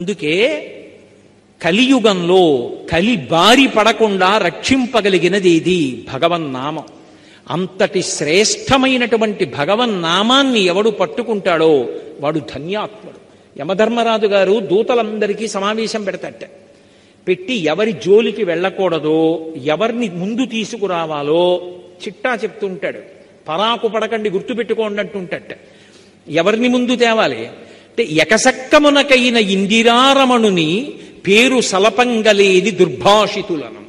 అందుకే కలియుగంలో కలి బారి పడకుండా రక్షింపగలిగినది ఇది భగవన్నామం. అంతటి శ్రేష్టమైనటువంటి భగవన్నామాన్ని ఎవడు పట్టుకుంటాడో వాడు ధన్యాత్ముడు. యమధర్మరాజు గారు దూతలందరికీ సమావేశం పెడతట. పెట్టి ఎవరి జోలికి వెళ్ళకూడదో, ఎవరిని ముందు తీసుకురావాలో చిట్టా చెప్తుంటాడు. పరాకు పడకండి, గుర్తుపెట్టుకోండి అంటుంటట. ఎవరిని ముందు తేవాలి అంటే, ఎకసక్కమునకైన ఇందిరారమణుని పేరు సలపంగలేని దుర్భాషితులను.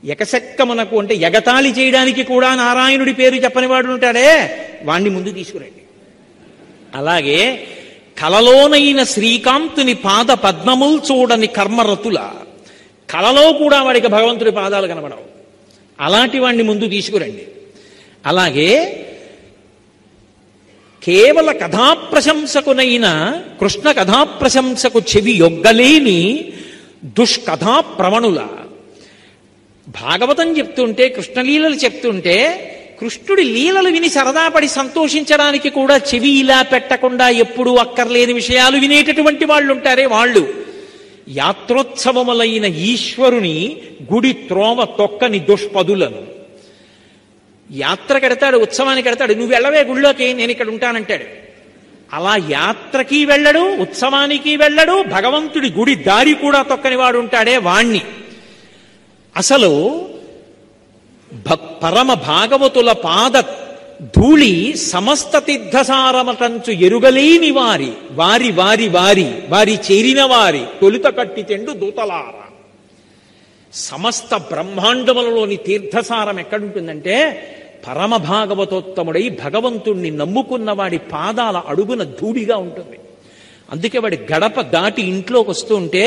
ఎకసక్కమునకు అంటే ఎగతాళి చేయడానికి కూడా నారాయణుడి పేరు చెప్పని వాడు ఉంటాడే, వాణ్ణి ముందు తీసుకురండి. అలాగే కలలోనైన శ్రీకాంతుని పాద పద్మముల్ చూడని కర్మరతుల, కలలో కూడా వాడికి భగవంతుడి పాదాలు కనబడవు, అలాంటి వాణ్ణి ముందు తీసుకురండి. అలాగే కేవల కథాప్రశంసకునైన కృష్ణ కథాప్రశంసకు చెవి యొగ్గలేని దుష్కథా ప్రవణుల. భాగవతం చెప్తుంటే, కృష్ణలీలలు చెప్తుంటే, కృష్ణుడి లీలలు విని సరదాపడి సంతోషించడానికి కూడా చెవి ఇలా పెట్టకుండా ఎప్పుడూ అక్కర్లేని విషయాలు వినేటటువంటి వాళ్ళు ఉంటారే వాళ్ళు. యాత్రోత్సవములైన ఈశ్వరుని గుడి త్రోవ తొక్కని దుష్పదులను. యాత్రకెడతాడు, ఉత్సవానికి ఎడతాడు, నువ్వు వెళ్ళవే గుళ్ళోకి, నేను ఇక్కడ ఉంటానంటాడు. అలా యాత్రకి వెళ్ళడు, ఉత్సవానికి వెళ్ళడు, భగవంతుడి గుడి దారి కూడా తొక్కని వాడు ఉంటాడే వాణ్ణి. అసలు పరమ భాగవతుల పాద ధూళి సమస్త తీర్థసారమటంచు ఎరుగలేని వారి వారి వారి వారి వారి చేరిన వారి తొలుత కట్టి తెండు దూతలార. సమస్త బ్రహ్మాండములలోని తీర్థసారం ఎక్కడుంటుందంటే, పరమ భాగవతోత్తముడై భగవంతుణ్ణి నమ్ముకున్న వాడి పాదాల అడుగున ధూళిగా ఉంటుంది. అందుకే వాడి గడప దాటి ఇంట్లోకి వస్తూ ఉంటే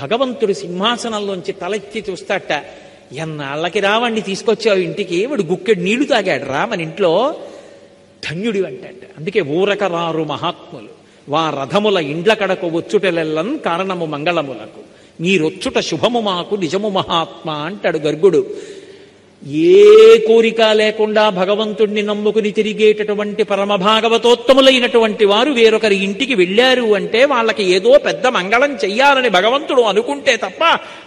భగవంతుడి సింహాసనంలోంచి తలెత్తి చూస్తాట. ఎన్నాళ్ళకి రావాణ్ణి తీసుకొచ్చావు ఇంటికి, వాడు గుక్కెడు నీళ్లు తాగాడు రా మన ఇంట్లో, ధన్యుడి అంటాడు. అందుకే ఊరక రారు మహాత్ములు వా రథముల ఇండ్ల కడకు వచ్చుటెల్లన్ కారణము మంగళములకు, మీరొచ్చుట శుభము మాకు నిజము మహాత్మా అంటాడు గర్గుడు. ఏ కోరిక లేకుండా భగవంతుణ్ణి నమ్ముకుని తిరిగేటటువంటి పరమభాగవతోత్తములైనటువంటి వారు వేరొకరి ఇంటికి వెళ్ళారు అంటే వాళ్ళకి ఏదో పెద్ద మంగళం చెయ్యాలని భగవంతుడు అనుకుంటే తప్ప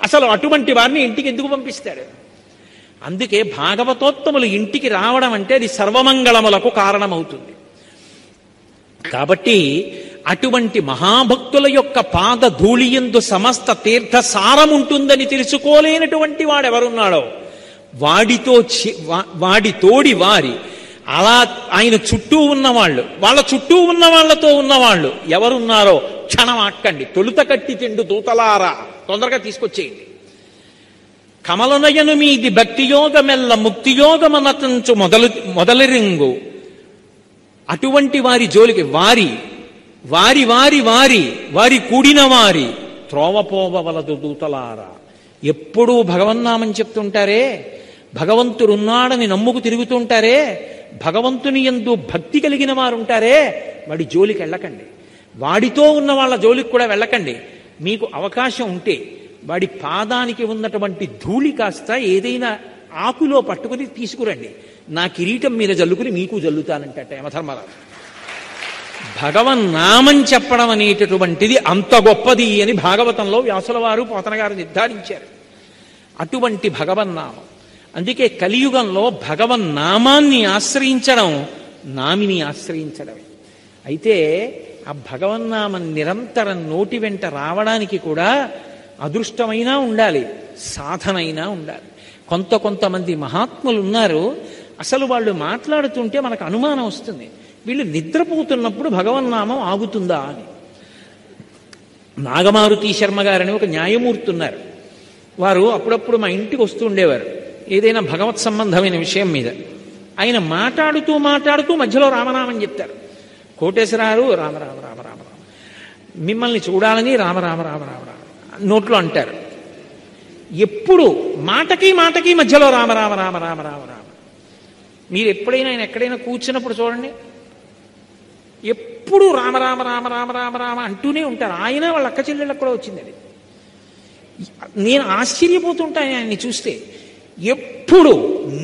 అసలు అటువంటి వారిని ఇంటికి ఎందుకు పంపిస్తాడు? అందుకే భాగవతోత్తములు ఇంటికి రావడం అంటే అది సర్వమంగళములకు కారణమవుతుంది. కాబట్టి అటువంటి మహాభక్తుల యొక్క పాద ధూళియందు సమస్త తీర్థ సారముంటుందని తెలుసుకోలేనటువంటి వాడెవరున్నాడో వాడి తోడి వారి, అలా ఆయన చుట్టూ ఉన్నవాళ్ళు, వాళ్ళ చుట్టూ ఉన్న వాళ్లతో ఉన్నవాళ్ళు ఎవరున్నారో క్షణం ఆక్కండి. తొలుత కట్టి తిండు దూతలారా, తొందరగా తీసుకొచ్చేయండి. కమలనయను మీది భక్తియోగమెల్ల ముక్తియోగమనతంచు మొదలరింగు. అటువంటి వారి జోలికి వారి వారి వారి వారి వారి కూడిన వారి త్రోవపోవలదు దూతలారా. ఎప్పుడూ భగవన్నామం చెప్తుంటారే, భగవంతుడున్నాడని నమ్ముకు తిరుగుతుంటారే, భగవంతుని యందు భక్తి కలిగిన వారు ఉంటారే, వాడి జోలికి వెళ్ళకండి. వాడితో ఉన్న వాళ్ళ జోలికి కూడా వెళ్ళకండి. మీకు అవకాశం ఉంటే వాడి పాదానికి ఉన్నటువంటి ధూళి కాస్త ఏదైనా ఆకులో పట్టుకుని తీసుకురండి, నా కిరీటం మీద జల్లుకుని మీకు జల్లుతానంట యమధర్మరాజు. భగవన్నామం చెప్పడం అనేటటువంటిది అంత గొప్పది అని భాగవతంలో వ్యాసుల వారు పోతన గారు నిర్ధారించారు. అటువంటి భగవన్నామం. అందుకే కలియుగంలో భగవన్నామాన్ని ఆశ్రయించడం నామిని ఆశ్రయించడమే. అయితే ఆ భగవన్నామం నిరంతరం నోటి వెంట రావడానికి కూడా అదృష్టమైనా ఉండాలి, సాధనైనా ఉండాలి. కొంతమంది మహాత్ములు ఉన్నారు, అసలు వాళ్ళు మాట్లాడుతుంటే మనకు అనుమానం వస్తుంది, వీళ్ళు నిద్రపోతున్నప్పుడు భగవన్నామం ఆగుతుందా అని. నాగమారుతి శర్మ గారని ఒక న్యాయమూర్తి ఉన్నారు. వారు అప్పుడప్పుడు మా ఇంటికి వస్తూ ఉండేవారు ఏదైనా భగవత్ సంబంధమైన విషయం మీద. ఆయన మాట్లాడుతూ మధ్యలో రామనామం చెప్తారు. కోటేశ్వరారు రామ రామ రామ రామ రామ, మిమ్మల్ని చూడాలని రామ రామ రామ రామ రామ నోట్లో అంటారు. ఎప్పుడు మాటకి మధ్యలో రామ రామ రామ రామ రామ రామ. మీరు ఎప్పుడైనా ఆయన ఎక్కడైనా కూర్చున్నప్పుడు చూడండి, ఎప్పుడు రామ రామ రామ రామ రామ రామ అంటూనే ఉంటారు. ఆయన వాళ్ళ అక్క చెల్లెళ్ళకు కూడా వచ్చింది అది. నేను ఆశ్చర్యపోతుంటాను ఆయన్ని చూస్తే. ఎప్పుడు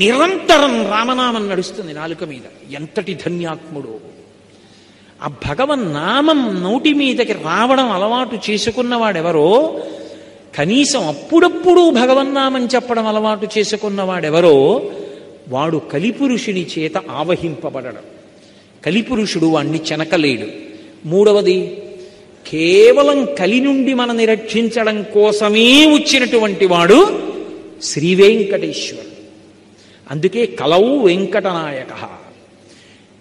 నిరంతరం రామనామం నడుస్తుంది నాలుక మీద. ఎంతటి ధన్యాత్ముడు! ఆ భగవన్నామం నోటి మీదకి రావడం అలవాటు చేసుకున్నవాడెవరో, కనీసం అప్పుడప్పుడు భగవన్నామం చెప్పడం అలవాటు చేసుకున్నవాడెవరో వాడు కలిపురుషుని చేత ఆవహింపబడడం. కలిపురుషుడు వాణ్ణి చెనకలేడు. మూడవది, కేవలం కలి నుండి మనని రక్షించడం కోసమే వచ్చినటువంటి వాడు శ్రీ వెంకటేశ్వరుడు. అందుకే కలౌ వెంకటనాయక.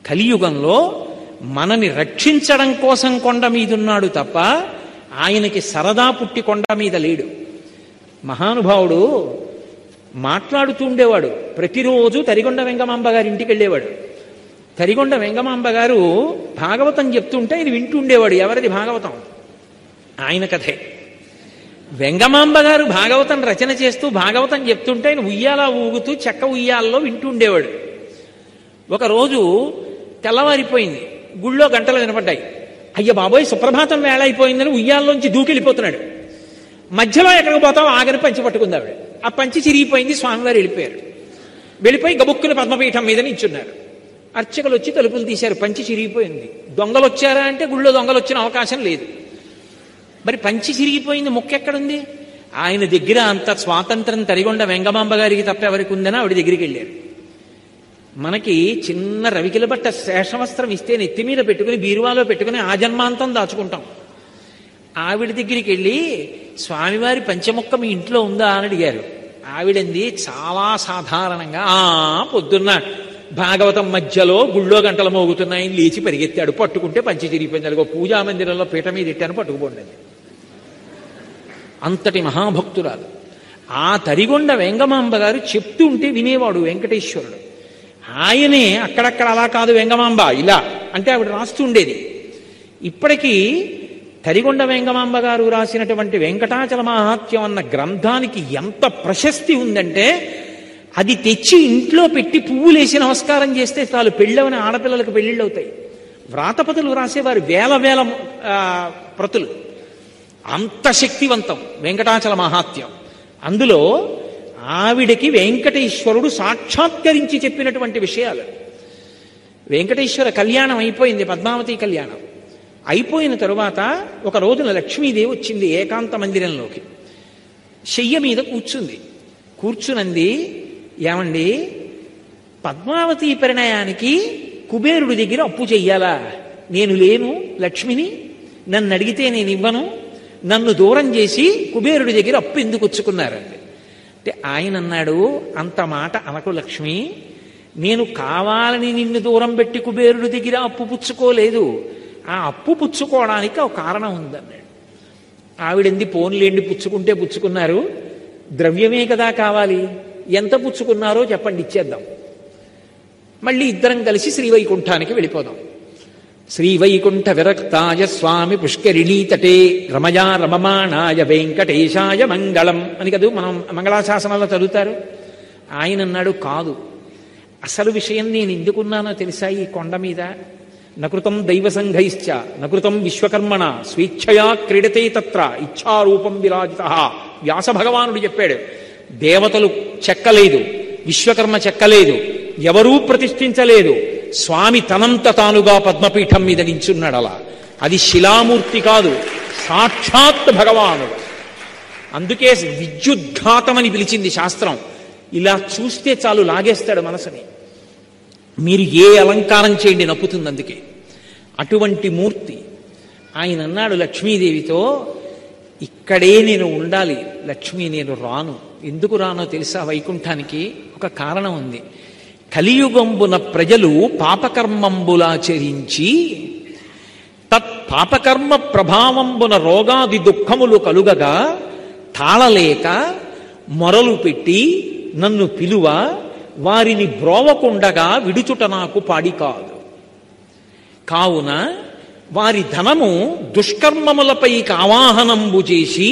కలియుగంలో మనని రక్షించడం కోసం కొండ మీదున్నాడు తప్ప ఆయనకి సరదా పుట్టి కొండ మీద లేడు. మహానుభావుడు మాట్లాడుతూ ఉండేవాడు. ప్రతిరోజు తరిగొండ వెంగమాంబ గారి ఇంటికి వెళ్ళేవాడు. తరిగొండ వెంగమాంబ గారు భాగవతం చెప్తుంటే ఆయన వింటూ ఉండేవాడు. ఎవరిది భాగవతం? ఆయన కథే. వెంగమాంబ గారు భాగవతం రచన చేస్తూ భాగవతం చెప్తుంటే ఆయన ఉయ్యాల ఊగుతూ చెక్క ఉయ్యాలలో వింటూ ఉండేవాడు. ఒకరోజు తెల్లవారిపోయింది, గుళ్ళో గంటలు వినపడ్డాయి. అయ్య బాబోయ్, సుప్రభాతం వేళ అయిపోయిందని ఉయ్యాల్లోంచి దూకెళ్ళిపోతున్నాడు. మధ్యలో ఎక్కడికి పోతావు, ఆగని పంచి పట్టుకుంది ఆవిడ. ఆ పంచి చిరిగిపోయింది. స్వామివారు వెళ్ళిపోయారు. వెళ్ళిపోయి గబుక్కుని పద్మపీఠం మీద నించున్నారు. అర్చకులు వచ్చి తలుపులు తీశారు. పంచి చిరిగిపోయింది. దొంగలు వచ్చారా అంటే గుళ్ళో దొంగలు వచ్చిన అవకాశం లేదు. మరి పంచి చిరిగిపోయింది, మొక్కెక్కడుంది? ఆయన దగ్గర అంత స్వాతంత్రం తరిగొండ వెంగమాంబ గారికి తప్ప ఎవరికి ఉందని ఆవిడ దగ్గరికి వెళ్ళారు. మనకి చిన్న రవికిల బట్ట శేషవస్త్రం ఇస్తే నెత్తి మీద పెట్టుకుని బీరువాలో పెట్టుకుని ఆ జన్మాంతం దాచుకుంటాం. ఆవిడ దగ్గరికి వెళ్ళి స్వామివారి పంచముక్క మీ ఇంట్లో ఉందా అని అడిగారు. ఆవిడంది చాలా సాధారణంగా, పొద్దున్న భాగవతం మధ్యలో గుళ్ళో గంటలు మోగుతున్నాయని లేచి పరిగెత్తాడు. పట్టుకుంటే పంచి తిరిగిపోయింది. అదిగో పూజా మందిరంలో పీట మీద ఇట్టాను, పట్టుకుపోండి. అంతటి మహాభక్తురాలు. ఆ తరిగొండ వెంగమాంబ గారు చెప్తూ ఉంటే వినేవాడు వెంకటేశ్వరుడు. ఆయనే అక్కడక్కడ అలా కాదు వెంగమాంబ ఇలా అంటే ఆవిడ రాస్తూ ఉండేది. ఇప్పటికీ తరిగొండ వెంగమాంబ గారు రాసినటువంటి వెంకటాచల మహాత్మ్యం అన్న గ్రంథానికి ఎంత ప్రశస్తి ఉందంటే, అది తెచ్చి ఇంట్లో పెట్టి పువ్వులేసి నమస్కారం చేస్తే చాలు పెళ్ళవని ఆడపిల్లలకు పెళ్ళిళ్ళు అవుతాయి. వ్రాతపతులు రాసేవారు వేల వేల ప్రతులు. అంత శక్తివంతం వెంకటాచల మహాత్మ్యం. అందులో ఆవిడకి వెంకటేశ్వరుడు సాక్షాత్కరించి చెప్పినటువంటి విషయాలు. వెంకటేశ్వర కళ్యాణం అయిపోయింది, పద్మావతి కళ్యాణం అయిపోయిన తరువాత ఒక రోజున లక్ష్మీదేవి వచ్చింది ఏకాంత మందిరంలోకి. శయ్య మీద కూర్చుంది. కూర్చునంది, ఏమండి, పద్మావతి పరిణయానికి కుబేరుడి దగ్గర అప్పు చెయ్యాలా? నేను లేను లక్ష్మిని, నన్ను అడిగితే నేను ఇవ్వను, నన్ను దూరం చేసి కుబేరుడి దగ్గర అప్పు ఎందుకు వచ్చుకున్నారండి అంటే ఆయన అన్నాడు, అంత మాట అనకు లక్ష్మి, నేను కావాలని నిన్ను దూరం పెట్టి కుబేరుడి దగ్గర అప్పు పుచ్చుకోలేదు. ఆ అప్పు పుచ్చుకోవడానికి ఒక కారణం ఉందన్నాడు. ఆవిడంది, పోన్లేండి పుచ్చుకుంటే పుచ్చుకున్నారు, ద్రవ్యమే కదా కావాలి, ఎంత పుచ్చుకున్నారో చెప్పండి ఇచ్చేద్దాం, మళ్ళీ ఇద్దరం కలిసి శ్రీవైకుంఠానికి వెళ్ళిపోదాం. శ్రీవైకుంఠ విరక్తాయ స్వామి పుష్కరిణీ తటే రమయా రమమాణాయ వెంకటేశాయ మంగళం అని కదా మనం మంగళాశాసనాల్లో చదువుతారు. ఆయన అన్నాడు, కాదు, అసలు విషయం నేను ఎందుకున్నానో తెలుసా? ఈ కొండ మీద నకృతం దైవ సంఘైశ్చ నకృతం విశ్వకర్మణ స్వేచ్ఛయా క్రీడతే తత్ర ఇచ్ఛారూపం విరాజిత. వ్యాస భగవానుడు చెప్పాడు, దేవతలు చెక్కలేదు, విశ్వకర్మ చెక్కలేదు, ఎవరూ ప్రతిష్ఠించలేదు, స్వామి తనంత తానుగా పద్మపీఠం మీద నించున్నాడు. అలా అది శిలామూర్తి కాదు, సాక్షాత్ భగవానుడు. అందుకే విద్యుద్ఘాతమని పిలిచింది శాస్త్రం. ఇలా చూస్తే చాలు లాగేస్తాడు మనసుని. మీరు ఏ అలంకారం చేయండి నప్పుతుంది. అందుకే అటువంటి మూర్తి. ఆయన అన్నాడు లక్ష్మీదేవితో, ఇక్కడే నేను ఉండాలి లక్ష్మి, నేను రాను. ఎందుకు రానో తెలుసా? వైకుంఠానికి ఒక కారణం ఉంది. కలియుగంబున ప్రజలు పాపకర్మంబులాచరించి తత్ పాపకర్మ ప్రభావంబున రోగాది దుఃఖములు కలుగగా తాళలేక మొరలు పెట్టి నన్ను పిలువ, వారిని బ్రోవకుండగా విడుచుట నాకు పాడి కాదు. కావున వారి ధనము దుష్కర్మములపైకి ఆవాహనంబు చేసి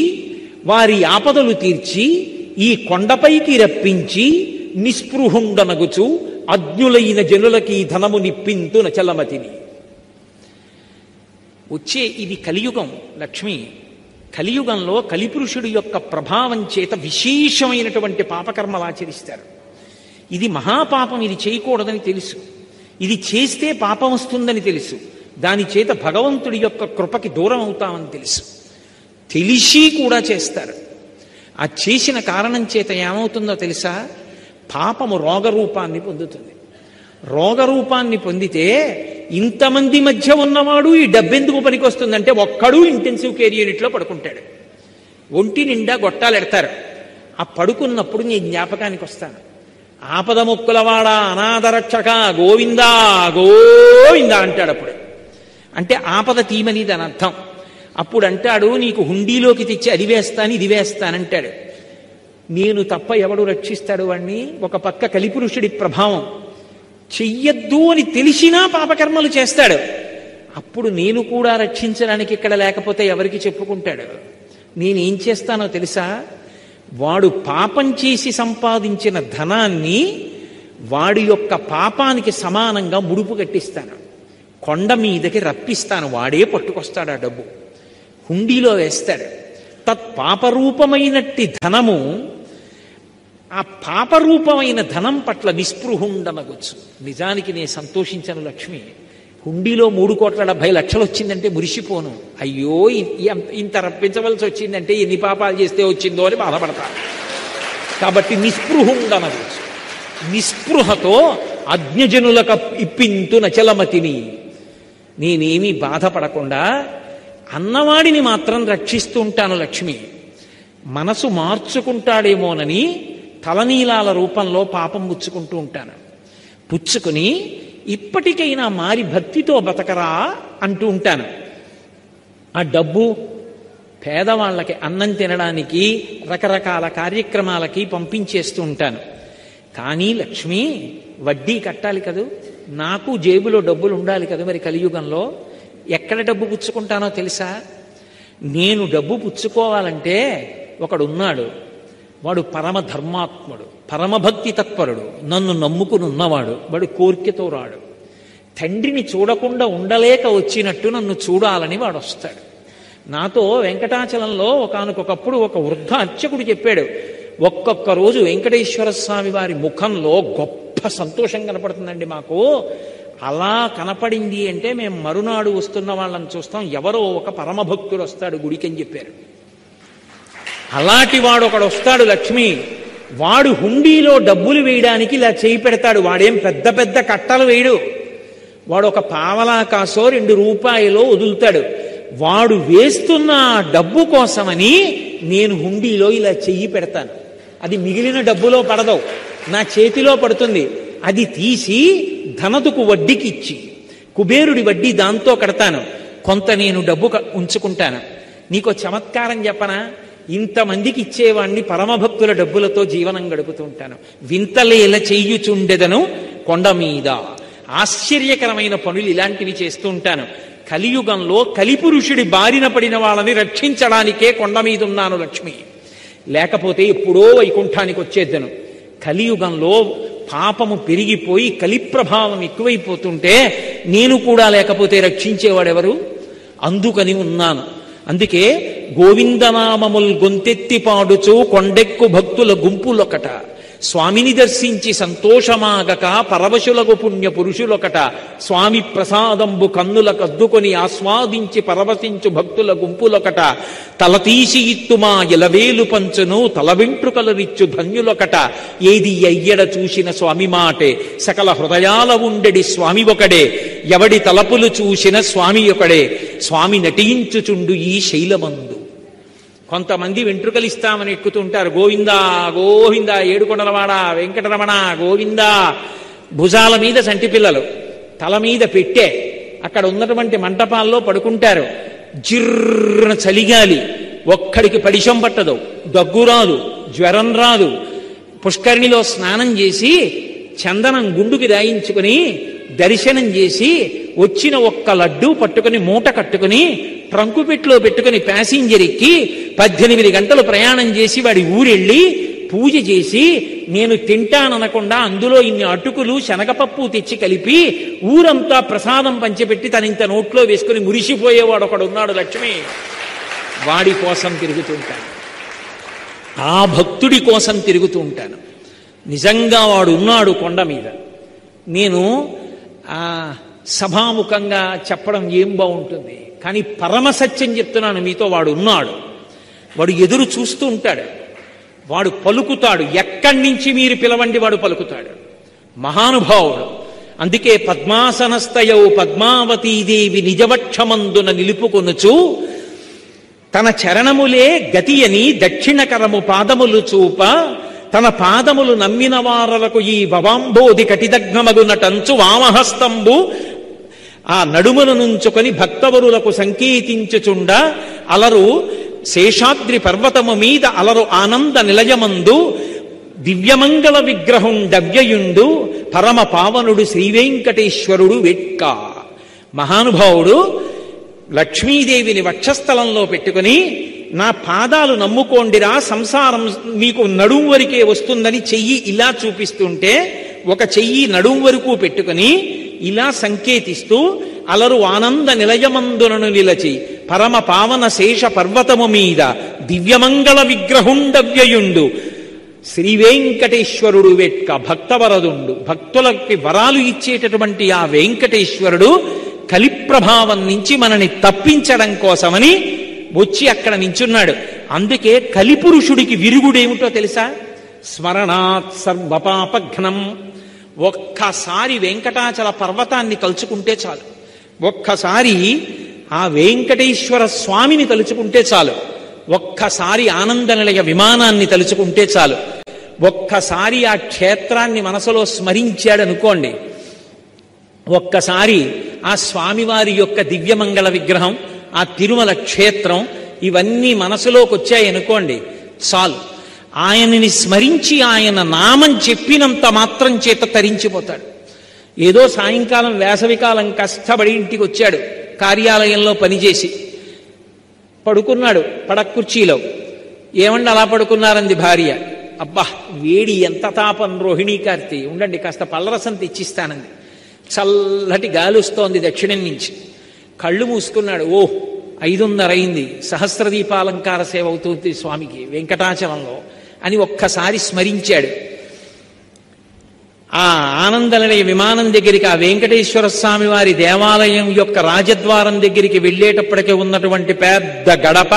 వారి ఆపదలు తీర్చి ఈ కొండపైకి రప్పించి నిస్పృహుండనగుచు అజ్ఞులైన జనులకి ధనము నిప్పింతు నచలమతిని. వచ్చే ఇది కలియుగం లక్ష్మి. కలియుగంలో కలిపురుషుడి యొక్క ప్రభావం చేత విశేషమైనటువంటి పాపకర్మలు ఆచరిస్తారు. ఇది మహాపాపం, ఇది చేయకూడదని తెలుసు, ఇది చేస్తే పాపం వస్తుందని తెలుసు. దాని చేత భగవంతుడి యొక్క కృపకి దూరం అవుతామని తెలుసు. తెలిసి కూడా చేస్తారు. ఆ చేసిన కారణం చేత ఏమవుతుందో తెలుసా? పాపము రోగరూపాన్ని పొందుతుంది. రోగరూపాన్ని పొందితే ఇంతమంది మధ్య ఉన్నవాడు ఈ డబ్బెందుకు పనికొస్తుందంటే ఒక్కడు ఇంటెన్సివ్ కేర్ యూనిట్లో పడుకుంటాడు. ఒంటి నిండా గొట్టాలు ఎడతారు. ఆ పడుకున్నప్పుడు నీ జ్ఞాపకానికి వస్తాను. ఆపద ముక్కులవాడ అనాథరక్షక గోవిందా గోవిందా అంటాడు. అప్పుడు అంటే ఆపద తీమని దాని అర్థం. అప్పుడు అంటాడు, నీకు హుండీలోకి తెచ్చి అది వేస్తాను ఇది వేస్తానంటాడు. నేను తప్ప ఎవడు రక్షిస్తాడు వాణ్ణి? ఒక పక్క కలిపురుషుడి ప్రభావం, చెయ్యొద్దు అని తెలిసినా పాపకర్మలు చేస్తాడు. అప్పుడు నేను కూడా రక్షించడానికి ఇక్కడ లేకపోతే ఎవరికి చెప్పుకుంటాడు? నేనేం చేస్తానో తెలుసా? వాడు పాపం చేసి సంపాదించిన ధనాన్ని వాడి యొక్క పాపానికి సమానంగా ముడుపు కట్టిస్తాను. కొండ మీదకి రప్పిస్తాను. వాడే పట్టుకొస్తాడు ఆ డబ్బు, హుండీలో వేస్తాడు. తత్పాపరూపమైనట్టి ధనము, ఆ పాపరూపమైన ధనం పట్ల నిస్పృహుండనగొచ్చు. నిజానికి నేను సంతోషించను లక్ష్మి. హుండీలో 3,70,00,000 వచ్చిందంటే మురిసిపోను. అయ్యో ఇంత రప్పించవలసి వచ్చిందంటే ఎన్ని పాపాలు చేస్తే వచ్చిందో అని బాధపడతాను. కాబట్టి నిస్పృహుండనగొచ్చు. నిస్పృహతో అజ్ఞజనులకు ఇప్పింతు నచలమతిని. నేనేమీ బాధపడకుండా అన్నవాడిని మాత్రం రక్షిస్తూ ఉంటాను లక్ష్మి. మనసు మార్చుకుంటాడేమోనని తలనీలాల రూపంలో పాపం పుచ్చుకుంటూ ఉంటాను. పుచ్చుకుని ఇప్పటికైనా మారి భక్తితో బతకరా అంటూ ఉంటాను. ఆ డబ్బు పేదవాళ్ళకి అన్నం తినడానికి రకరకాల కార్యక్రమాలకి పంపించేస్తూ ఉంటాను. కానీ లక్ష్మి, వడ్డీ కట్టాలి కదూ, నాకు జేబులో డబ్బులు ఉండాలి కదా. మరి కలియుగంలో ఎక్కడ డబ్బు పుచ్చుకుంటానో తెలుసా? నేను డబ్బు పుచ్చుకోవాలంటే ఒకడున్నాడు, వాడు పరమ ధర్మాత్ముడు, పరమభక్తి తత్పరుడు, నన్ను నమ్ముకుని ఉన్నవాడు. వాడు కోరికతో రాడు. తండ్రిని చూడకుండా ఉండలేక వచ్చినట్టు నన్ను చూడాలని వాడు వస్తాడు. నాతో వెంకటాచలంలో ఒకానొకప్పుడు ఒక వృద్ధ అర్చకుడు చెప్పాడు, ఒక్కొక్క రోజు వెంకటేశ్వర స్వామి వారి ముఖంలో గొప్ప సంతోషం కనపడుతుందండి మాకు. అలా కనపడింది అంటే మేము మరునాడు వస్తున్న వాళ్ళని చూస్తాం, ఎవరో ఒక పరమభక్తుడు వస్తాడు గుడికి అని చెప్పారు. అలాంటి వాడు ఒకడు వస్తాడు లక్ష్మి. వాడు హుండీలో డబ్బులు వేయడానికి ఇలా చేయి పెడతాడు. వాడేం పెద్ద పెద్ద కట్టలు వేయడు. వాడు ఒక పావలా కాసో 2 రూపాయలో వదులుతాడు. వాడు వేస్తున్న డబ్బు కోసమని నేను హుండీలో ఇలా చెయ్యి పెడతాను. అది మిగిలిన డబ్బులో పడదు, నా చేతిలో పడుతుంది. అది తీసి ధనదుకు వడ్డీకి ఇచ్చి కుబేరుడి వడ్డీ దాంతో కడతాను. కొంత నేను డబ్బు ఉంచుకుంటాను. నీకో చమత్కారం చెప్పనా? ఇంతమందికి ఇచ్చేవాణ్ణి పరమభక్తుల డబ్బులతో జీవనం గడుపుతూ ఉంటాను. వింతలేల చెయ్యుచుండెదను కొండ మీద. ఆశ్చర్యకరమైన పనులు ఇలాంటివి చేస్తూ ఉంటాను. కలియుగంలో కలిపురుషుడి బారిన పడిన వాళ్ళని రక్షించడానికే కొండ మీద ఉన్నాను లక్ష్మి. లేకపోతే ఎప్పుడో వైకుంఠానికి వచ్చేద్దను. కలియుగంలో పాపము పెరిగిపోయి కలిప్రభావం ఎక్కువైపోతుంటే నేను కూడా లేకపోతే రక్షించేవాడెవరు? అందుకని ఉన్నాను. అందుకే గోవిందనామముల్ గొంతెత్తి పాడుచు కొండెక్కు భక్తుల గుంపులొకట, స్వామిని దర్శించి సంతోషమాగక పరవశులకు పుణ్య పురుషులొకట, స్వామి ప్రసాదంబు కన్నుల కద్దుకొని ఆస్వాదించి పరవశించు భక్తుల గుంపులొకట, తలతీసి ఇత్తుమా ఎలవేలు పంచును తల వెంట్రుకలరిచ్చు ధన్యులొకట, ఏది అయ్యడ చూసిన స్వామి మాటే సకల హృదయాల ఉండెడి స్వామి ఒకడే, ఎవడి తలపులు చూసిన స్వామి ఒకడే, స్వామి నటించుచుండు ఈ శైలమందు. కొంతమంది వెంట్రుకలు ఇస్తామని ఎక్కుతుంటారు. గోవిందా గోవిందా, ఏడుకొండలవాడ వెంకటరమణ గోవిందా. భుజాల మీద సంటి పిల్లలు, తల మీద పెట్టే అక్కడ ఉన్నటువంటి మంటపాల్లో పడుకుంటారు. జిర్రన చలిగాలి, ఒక్కడికి పడిశం పట్టదు, దగ్గు రాదు, జ్వరం రాదు. పుష్కరిణిలో స్నానం చేసి చందనం గుండుకి దాయించుకుని దర్శనం చేసి వచ్చిన ఒక్క లడ్డూ పట్టుకుని మూట కట్టుకుని ట్రంకు పెట్టిలో పెట్టుకుని ప్యాసింజర్ ఎక్కి 18 గంటలు ప్రయాణం చేసి వాడి ఊరెళ్ళి పూజ చేసి నేను తింటాననకుండా అందులో ఇన్ని అటుకులు శనగపప్పు తెచ్చి కలిపి ఊరంతా ప్రసాదం పంచిపెట్టి తన ఇంత నోట్లో వేసుకుని మురిసిపోయేవాడు ఒకడు ఉన్నాడు లక్ష్మి. వాడి కోసం తిరుగుతూ ఉంటాను, ఆ భక్తుడి కోసం తిరుగుతూ ఉంటాను. నిజంగా వాడు ఉన్నాడు కొండ మీద. నేను సభాముఖంగా చెప్పడం ఏం బాగుంటుంది. కానీ పరమసత్యం చెప్తున్నాను మీతో, వాడు ఉన్నాడు, వాడు ఎదురు చూస్తూ ఉంటాడు, వాడు పలుకుతాడు. ఎక్కడి నుంచి మీరు పిలవండి వాడు పలుకుతాడు. మహానుభావుడు. అందుకే పద్మాసనస్థయౌ పద్మావతీదేవి నిజవక్షమందున నిలుపుకొనుచు తన చరణములే గతి అని దక్షిణకరము పాదములు చూప తన పాదములు నమ్మిన వారలకు ఈ భవాంబోధి కటిదగ్నమగునటంచు వామహస్తంబు ఆ నడుమును నుంచుకొని భక్తవరులకు సంకేతించుచుండ అలరు శేషాద్రి పర్వతము మీద అలరు ఆనంద నిలయమందు దివ్యమంగళ విగ్రహం డవ్యయుండు పరమ పావనుడు శ్రీవేంకటేశ్వరుడు వెట్క. మహానుభావుడు లక్ష్మీదేవిని వక్షస్థలంలో పెట్టుకుని నా పాదాలు నమ్ముకోండిరా, సంసారం మీకు నడుం వరకే వస్తుందని చెయ్యి ఇలా చూపిస్తుంటే ఒక చెయ్యి నడుం వరకు పెట్టుకుని ఇలా సంకేతిస్తూ అలరు ఆనంద నిలయమందునను నిలచి పరమ పావన శేష పర్వతము మీద దివ్యమంగళ విగ్రహుండవ్యయుండు శ్రీవేంకటేశ్వరుడు వెట్క. భక్తవరదుండు, భక్తులకి వరాలు ఇచ్చేటటువంటి ఆ వెంకటేశ్వరుడు కలిప్రభావం నుంచి మనని తప్పించడం కోసమని వచ్చి అక్కడ నించున్నాడు. అందుకే కలిపురుషుడికి విరుగుడేమిటో తెలుసా? స్మరణాత్ సర్వపాపఘ్నం. ఒక్కసారి వెంకటాచల పర్వతాన్ని తలుచుకుంటే చాలు, ఒక్కసారి ఆ వెంకటేశ్వర స్వామిని తలుచుకుంటే చాలు, ఒక్కసారి ఆనంద నిలయ విమానాన్ని తలుచుకుంటే చాలు, ఒక్కసారి ఆ క్షేత్రాన్ని మనసులో స్మరించాడనుకోండి, ఒక్కసారి ఆ స్వామివారి యొక్క దివ్యమంగళ విగ్రహం, ఆ తిరుమల క్షేత్రం ఇవన్నీ మనసులోకి వచ్చాయనుకోండి చాలు. ఆయనని స్మరించి ఆయన నామం చెప్పినంత మాత్రం చేత తరించిపోతాడు. ఏదో సాయంకాలం వేసవికాలం కష్టపడి ఇంటికి వచ్చాడు, కార్యాలయంలో పనిచేసి పడుకున్నాడు పడక్కుర్చీలో. ఏమండి అలా పడుకున్నారంది భార్య. అబ్బా వేడి ఎంత తాపం రోహిణీ కార్తీ, ఉండండి కాస్త పళ్ళరసం తెచ్చిస్తానంది. చల్లటి గాలి వస్తోంది దక్షిణం నుంచి. కళ్ళు మూసుకున్నాడు. 5:30 అయింది, సహస్రదీపాలంకార సేవ అవుతుంది స్వామికి వెంకటాచలంలో అని ఒక్కసారి స్మరించాడు. ఆ ఆనందనిలయ విమానం దగ్గరికి, ఆ వెంకటేశ్వర స్వామి వారి దేవాలయం యొక్క రాజద్వారం దగ్గరికి వెళ్ళేటప్పటికే ఉన్నటువంటి పెద్ద గడప,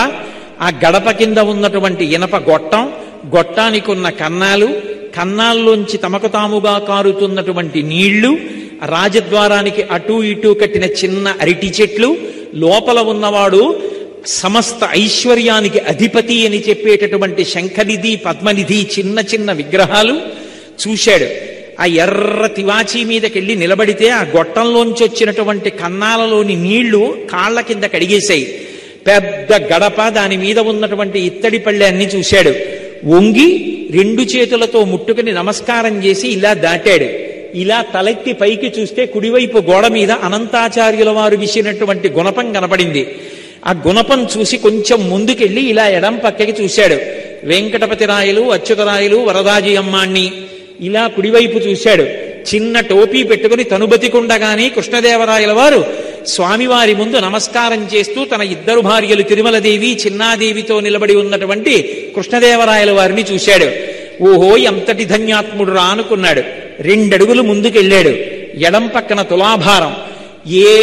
ఆ గడప కింద ఉన్నటువంటి ఇనప గొట్టం, గొట్టానికి ఉన్న కన్నాలు, కన్నాల్లోంచి తమకు తాముగా కారుతున్నటువంటి నీళ్లు, రాజద్వారానికి అటూ ఇటూ కట్టిన చిన్న అరటి చెట్లు, లోపల ఉన్నవాడు సమస్త ఐశ్వర్యానికి అధిపతి అని చెప్పేటటువంటి శంఖనిధి పద్మనిధి చిన్న చిన్న విగ్రహాలు చూశాడు. ఆ ఎర్ర తివాచీ మీదకెళ్ళి నిలబడితే ఆ గొట్టంలోంచి వచ్చినటువంటి కన్నాలలోని నీళ్లు కాళ్ల కింద కడిగేశాయి. పెద్ద గడప, దాని మీద ఉన్నటువంటి ఇత్తడి పళ్ళె అన్ని చూశాడు. వంగి 2 చేతులతో ముట్టుకుని నమస్కారం చేసి ఇలా దాటాడు. ఇలా తలెత్తి పైకి చూస్తే కుడివైపు గోడ మీద అనంతాచార్యుల వారు విసినటువంటి గుణపం కనపడింది. ఆ గుణపం చూసి కొంచెం ముందుకెళ్ళి ఇలా ఎడం పక్కకి చూశాడు. వెంకటపతి రాయలు, అచ్యుతరాయలు, వరదాజీ అమ్మాణ్ణి ఇలా కుడివైపు చూశాడు. చిన్న టోపీ పెట్టుకుని తనుబతికుండగానే కృష్ణదేవరాయల వారు స్వామివారి ముందు నమస్కారం చేస్తూ తన 2 భార్యలు తిరుమలదేవి చిన్నాదేవితో నిలబడి ఉన్నటువంటి కృష్ణదేవరాయల వారిని చూశాడు. ఓహో ఎంతటి ధన్యాత్ముడు రా అనుకున్నాడు. 2 అడుగులు ముందుకెళ్ళాడు. ఎడం పక్కన తులాభారం. ఏ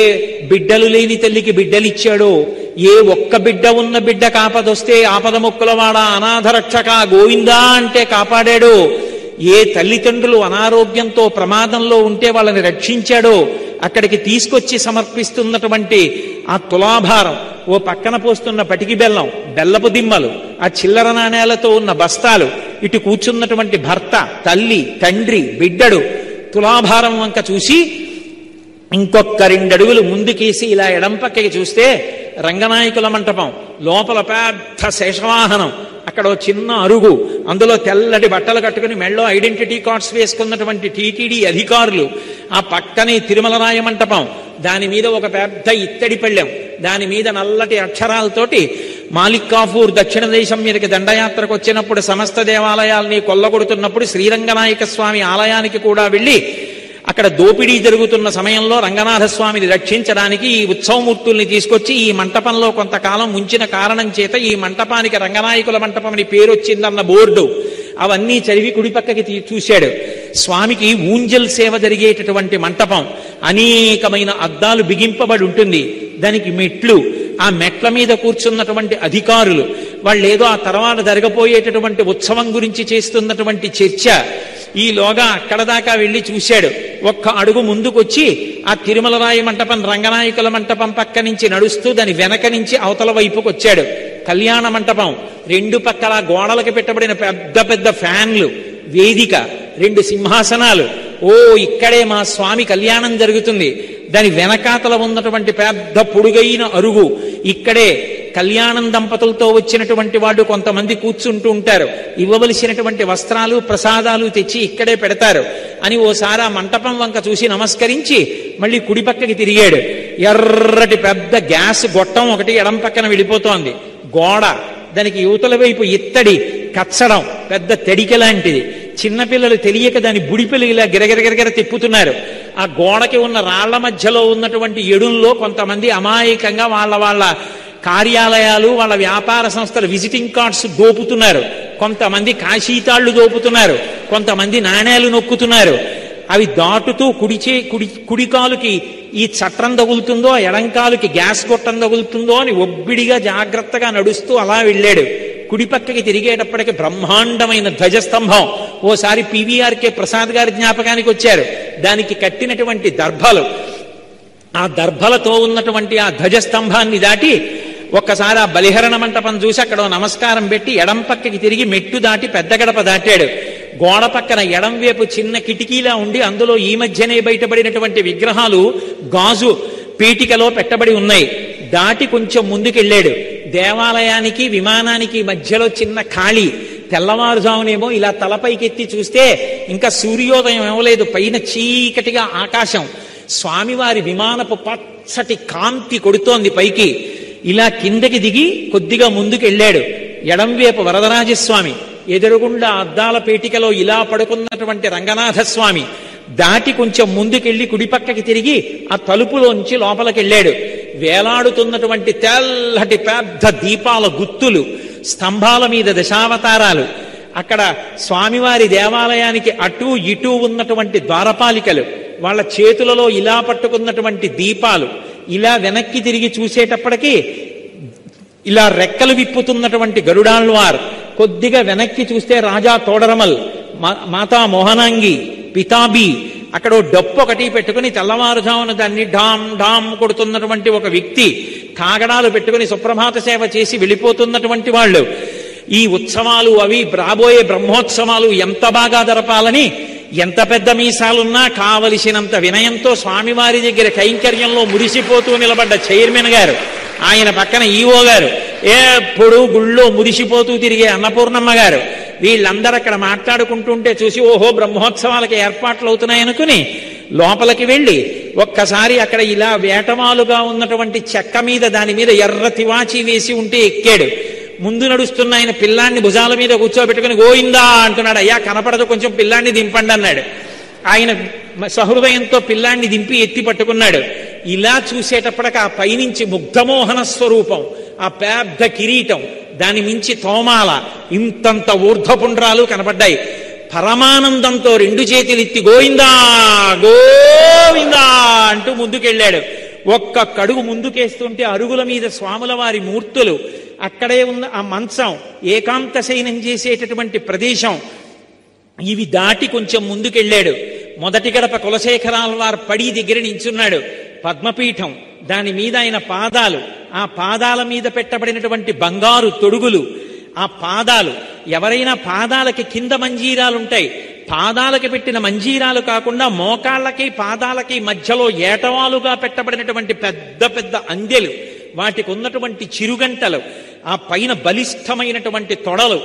బిడ్డలు లేని తల్లికి బిడ్డలిచ్చాడో, ఏ ఒక్క బిడ్డ ఉన్న బిడ్డ కాపదొస్తే ఆపద మొక్కులవాడ అనాథరక్షక గోవిందా అంటే కాపాడాడో, ఏ తల్లిదండ్రులు అనారోగ్యంతో ప్రమాదంలో ఉంటే వాళ్ళని రక్షించాడో అక్కడికి తీసుకొచ్చి సమర్పిస్తున్నటువంటి ఆ తులాభారం, ఓ పక్కన పోస్తున్న పటికి బెల్లం, బెల్లపు దిమ్మలు, ఆ చిల్లర నాణేలతో ఉన్న బస్తాలు, ఇటు కూర్చున్నటువంటి భర్త, తల్లి, తండ్రి, బిడ్డడు, తులాభారం వంక చూసి ఇంకొక 2 అడుగులు ముందుకేసి ఇలా ఎడం పక్కకి చూస్తే రంగనాయకుల మంటపం, లోపల పెద్ద శేషవాహనం, అక్కడ చిన్న అరుగు, అందులో తెల్లటి బట్టలు కట్టుకుని మెళ్ళో ఐడెంటిటీ కార్డ్స్ వేసుకున్నటువంటి టీటీడీ అధికారులు, ఆ పక్కనే తిరుమలరాయ మంటపం, దాని మీద ఒక పెద్ద ఇత్తడి పళ్ళెం, దాని మీద నల్లటి అక్షరాలతోటి మాలిక్ కాఫూర్ దక్షిణ దేశం మీదకి దండయాత్రకు వచ్చినప్పుడు సమస్త దేవాలయాల్ని కొల్లగొడుతున్నప్పుడు శ్రీరంగనాయక స్వామి ఆలయానికి కూడా వెళ్ళి అక్కడ దోపిడీ జరుగుతున్న సమయంలో రంగనాథస్వామిని రక్షించడానికి ఈ ఉత్సవమూర్తుల్ని తీసుకొచ్చి ఈ మంటపంలో కొంతకాలం ఉంచిన కారణం చేత ఈ మంటపానికి రంగనాయకుల మంటపం అని పేరు వచ్చిందన్న బోర్డు అవన్నీ చదివి కుడి పక్కకి చూశాడు. స్వామికి ఊంజల్ సేవ జరిగేటటువంటి మంటపం, అనేకమైన అద్దాలు బిగింపబడి ఉంటుంది, దానికి మెట్లు, ఆ మెట్ల మీద కూర్చున్నటువంటి అధికారులు, వాళ్ళేదో ఆ తర్వాత జరగబోయేటటువంటి ఉత్సవం గురించి చేస్తున్నటువంటి చర్చ. ఈలోగా అక్కడ దాకా వెళ్ళి చూశాడు. ఒక్క అడుగు ముందుకొచ్చి ఆ తిరుమలరాయి మంటపం, రంగనాయకుల మంటపం పక్క నుంచి నడుస్తూ దాని వెనక నుంచి అవతల వైపుకు వచ్చాడు. కళ్యాణ మంటపం, రెండు పక్కల గోడలకు పెట్టబడిన పెద్ద పెద్ద ఫ్యాన్లు, వేదిక, రెండు సింహాసనాలు. ఓ ఇక్కడే మా స్వామి కళ్యాణం జరుగుతుంది. దాని వెనకాతల ఉన్నటువంటి పెద్ద పొడుగైన అరుగు, ఇక్కడే కళ్యాణం దంపతులతో వచ్చినటువంటి వాళ్ళు కొంతమంది కూర్చుంటూ ఉంటారు. ఇవ్వవలసినటువంటి వస్త్రాలు ప్రసాదాలు తెచ్చి ఇక్కడే పెడతారు అని ఓసారి ఆ మంటపం వంక చూసి నమస్కరించి మళ్ళీ కుడి పక్కకి తిరిగాడు. ఎర్రటి పెద్ద గ్యాస్ గొట్టం ఒకటి ఎడం పక్కన వెళ్ళిపోతోంది. గోడ, దానికి యువతల వైపు ఇత్తడి కచ్చడం, పెద్ద తడిక లాంటిది. చిన్నపిల్లలు తెలియక దాని బుడిపిల్లు ఇలా గిరగిరగిరగిర తిప్పుతున్నారు. ఆ గోడకి ఉన్న రాళ్ల మధ్యలో ఉన్నటువంటి ఎడుల్లో కొంతమంది అమాయకంగా వాళ్ళ కార్యాలయాలు, వాళ్ళ వ్యాపార సంస్థల విజిటింగ్ కార్డ్స్ దోపుతున్నారు. కొంతమంది కాశీతాళ్లు దోపుతున్నారు, కొంతమంది నాణేలు నొక్కుతున్నారు. అవి దాటుతూ కుడి కాలుకి ఈ చట్రం తగులుతుందో, ఎడంకాలుకి గ్యాస్ గొట్టం తగులుతుందో అని ఒబ్బిడిగా జాగ్రత్తగా నడుస్తూ అలా వెళ్ళాడు. కుడి పక్కకి తిరిగేటప్పటికి బ్రహ్మాండమైన ధ్వజస్తంభం. ఓసారి పివిఆర్కే ప్రసాద్ గారి జ్ఞాపకానికి వచ్చారు. దానికి కట్టినటువంటి దర్భలు, ఆ దర్భలతో ఉన్నటువంటి ఆ ధ్వజస్తంభాన్ని దాటి ఒక్కసారి ఆ బలిహరణ మంటపం చూసి అక్కడ నమస్కారం పెట్టి ఎడం పక్కకి తిరిగి మెట్టు దాటి పెద్ద గడప దాటాడు. గోడ పక్కన ఎడం వైపు చిన్న కిటికీలా ఉండి అందులో ఈ మధ్యనే బయటపడినటువంటి విగ్రహాలు గాజు పీటికలో పెట్టబడి ఉన్నాయి. దాటి కొంచెం ముందుకెళ్ళాడు. దేవాలయానికి విమానానికి మధ్యలో చిన్న ఖాళీ. తెల్లవారుజామునేమో ఇలా తలపైకెత్తి చూస్తే ఇంకా సూర్యోదయం ఇవ్వలేదు, పైన చీకటిగా ఆకాశం. స్వామివారి విమానపు పచ్చటి కాంతి కొడుతోంది పైకి. ఇలా కిందకి దిగి కొద్దిగా ముందుకెళ్ళాడు. ఎడంవేపు వరదరాజస్వామి, ఎదురుగుండా అద్దాల పేటికలో ఇలా పడుకున్నటువంటి రంగనాథస్వామి. దాటి కొంచెం ముందుకెళ్లి కుడిపక్కకి తిరిగి ఆ తలుపులోంచి లోపలికెళ్ళాడు. వేలాడుతున్నటువంటి తెల్లటి పెద్ద దీపాల గుత్తులు, స్తంభాల మీద దశావతారాలు. అక్కడ స్వామివారి దేవాలయానికి అటూ ఇటూ ఉన్నటువంటి ద్వారపాలికలు, వాళ్ళ చేతులలో ఇలా పట్టుకున్నటువంటి దీపాలు. ఇలా వెనక్కి తిరిగి చూసేటప్పటికీ ఇలా రెక్కలు విప్పుతున్నటువంటి గరుడాళ్వార్. కొద్దిగా వెనక్కి చూస్తే రాజా తోడరమల్, మాతా మోహనాంగి, పితాబి. అక్కడ డప్పు ఒకటి పెట్టుకుని తెల్లవారుజామున దాన్ని ఢామ్ ఢామ్ కొడుతున్నటువంటి ఒక వ్యక్తి, కాగడాలు పెట్టుకుని సుప్రభాత సేవ చేసి వెళ్ళిపోతున్నటువంటి వాళ్ళు. ఈ ఉత్సవాలు అవి రాబోయే బ్రహ్మోత్సవాలు ఎంత బాగా జరపాలని, ఎంత పెద్ద మీసాలున్నా కావలసినంత వినయంతో స్వామివారి దగ్గర కైంకర్యంలో మురిసిపోతూ నిలబడ్డ చైర్మన్ గారు, ఆయన పక్కన ఈవో గారు, ఎప్పుడు గుళ్ళో మురిసిపోతూ తిరిగే అన్నపూర్ణమ్మ గారు, వీళ్ళందరూ అక్కడ మాట్లాడుకుంటుంటే చూసి ఓహో బ్రహ్మోత్సవాలకి ఏర్పాట్లు అవుతున్నాయనుకుని లోపలికి వెళ్ళి ఒక్కసారి అక్కడ ఇలా వేటమాలుగా ఉన్నటువంటి చెక్క మీద, దాని మీద ఎర్ర తివాచి వేసి ఉంటే ఎక్కాడు. ముందు నడుస్తున్న ఆయన పిల్లాన్ని భుజాల మీద కూర్చోబెట్టుకుని గోయిందా అంటున్నాడు. అయ్యా కనపడదు, కొంచెం పిల్లాన్ని దింపండి అన్నాడు. ఆయన సహృదయంతో పిల్లాన్ని దింపి ఎత్తి పట్టుకున్నాడు. ఇలా చూసేటప్పటికి ఆ పైనుంచి ముగ్ధమోహన స్వరూపం, ఆ పెద్ద కిరీటం, దాని మించి తోమాల, ఇంతంత ఊర్ధ్వపుండ్రాలు కనపడ్డాయి. పరమానందంతో రెండు చేతులెత్తి గోవిందా గోవిందా అంటూ ముందుకెళ్ళాడు. ఒక్క కడుగు ముందుకేస్తుంటే అరుగుల మీద స్వాముల వారి మూర్తులు, అక్కడే ఉన్న ఆ మంచం, ఏకాంత శయనం చేసేటటువంటి ప్రదేశం, ఇవి దాటి కొంచెం ముందుకెళ్ళాడు. మొదటి గడప కులశేఖరాల్వార్ పడి దగ్గర నించున్నాడు. పద్మపీఠం, దాని మీద ఆయన పాదాలు, ఆ పాదాల మీద పెట్టబడినటువంటి బంగారు తొడుగులు, ఆ పాదాలు, ఎవరైనా పాదాలకి కింద మంజీరాలుంటాయి, పాదాలకి పెట్టిన మంజీరాలు కాకుండా మోకాళ్ళకి పాదాలకి మధ్యలో ఏటవాలుగా పెట్టబడినటువంటి పెద్ద పెద్ద అందెలు, వాటికి ఉన్నటువంటి చిరుగంటలు, ఆ పైన బలిష్టమైనటువంటి తొడలు,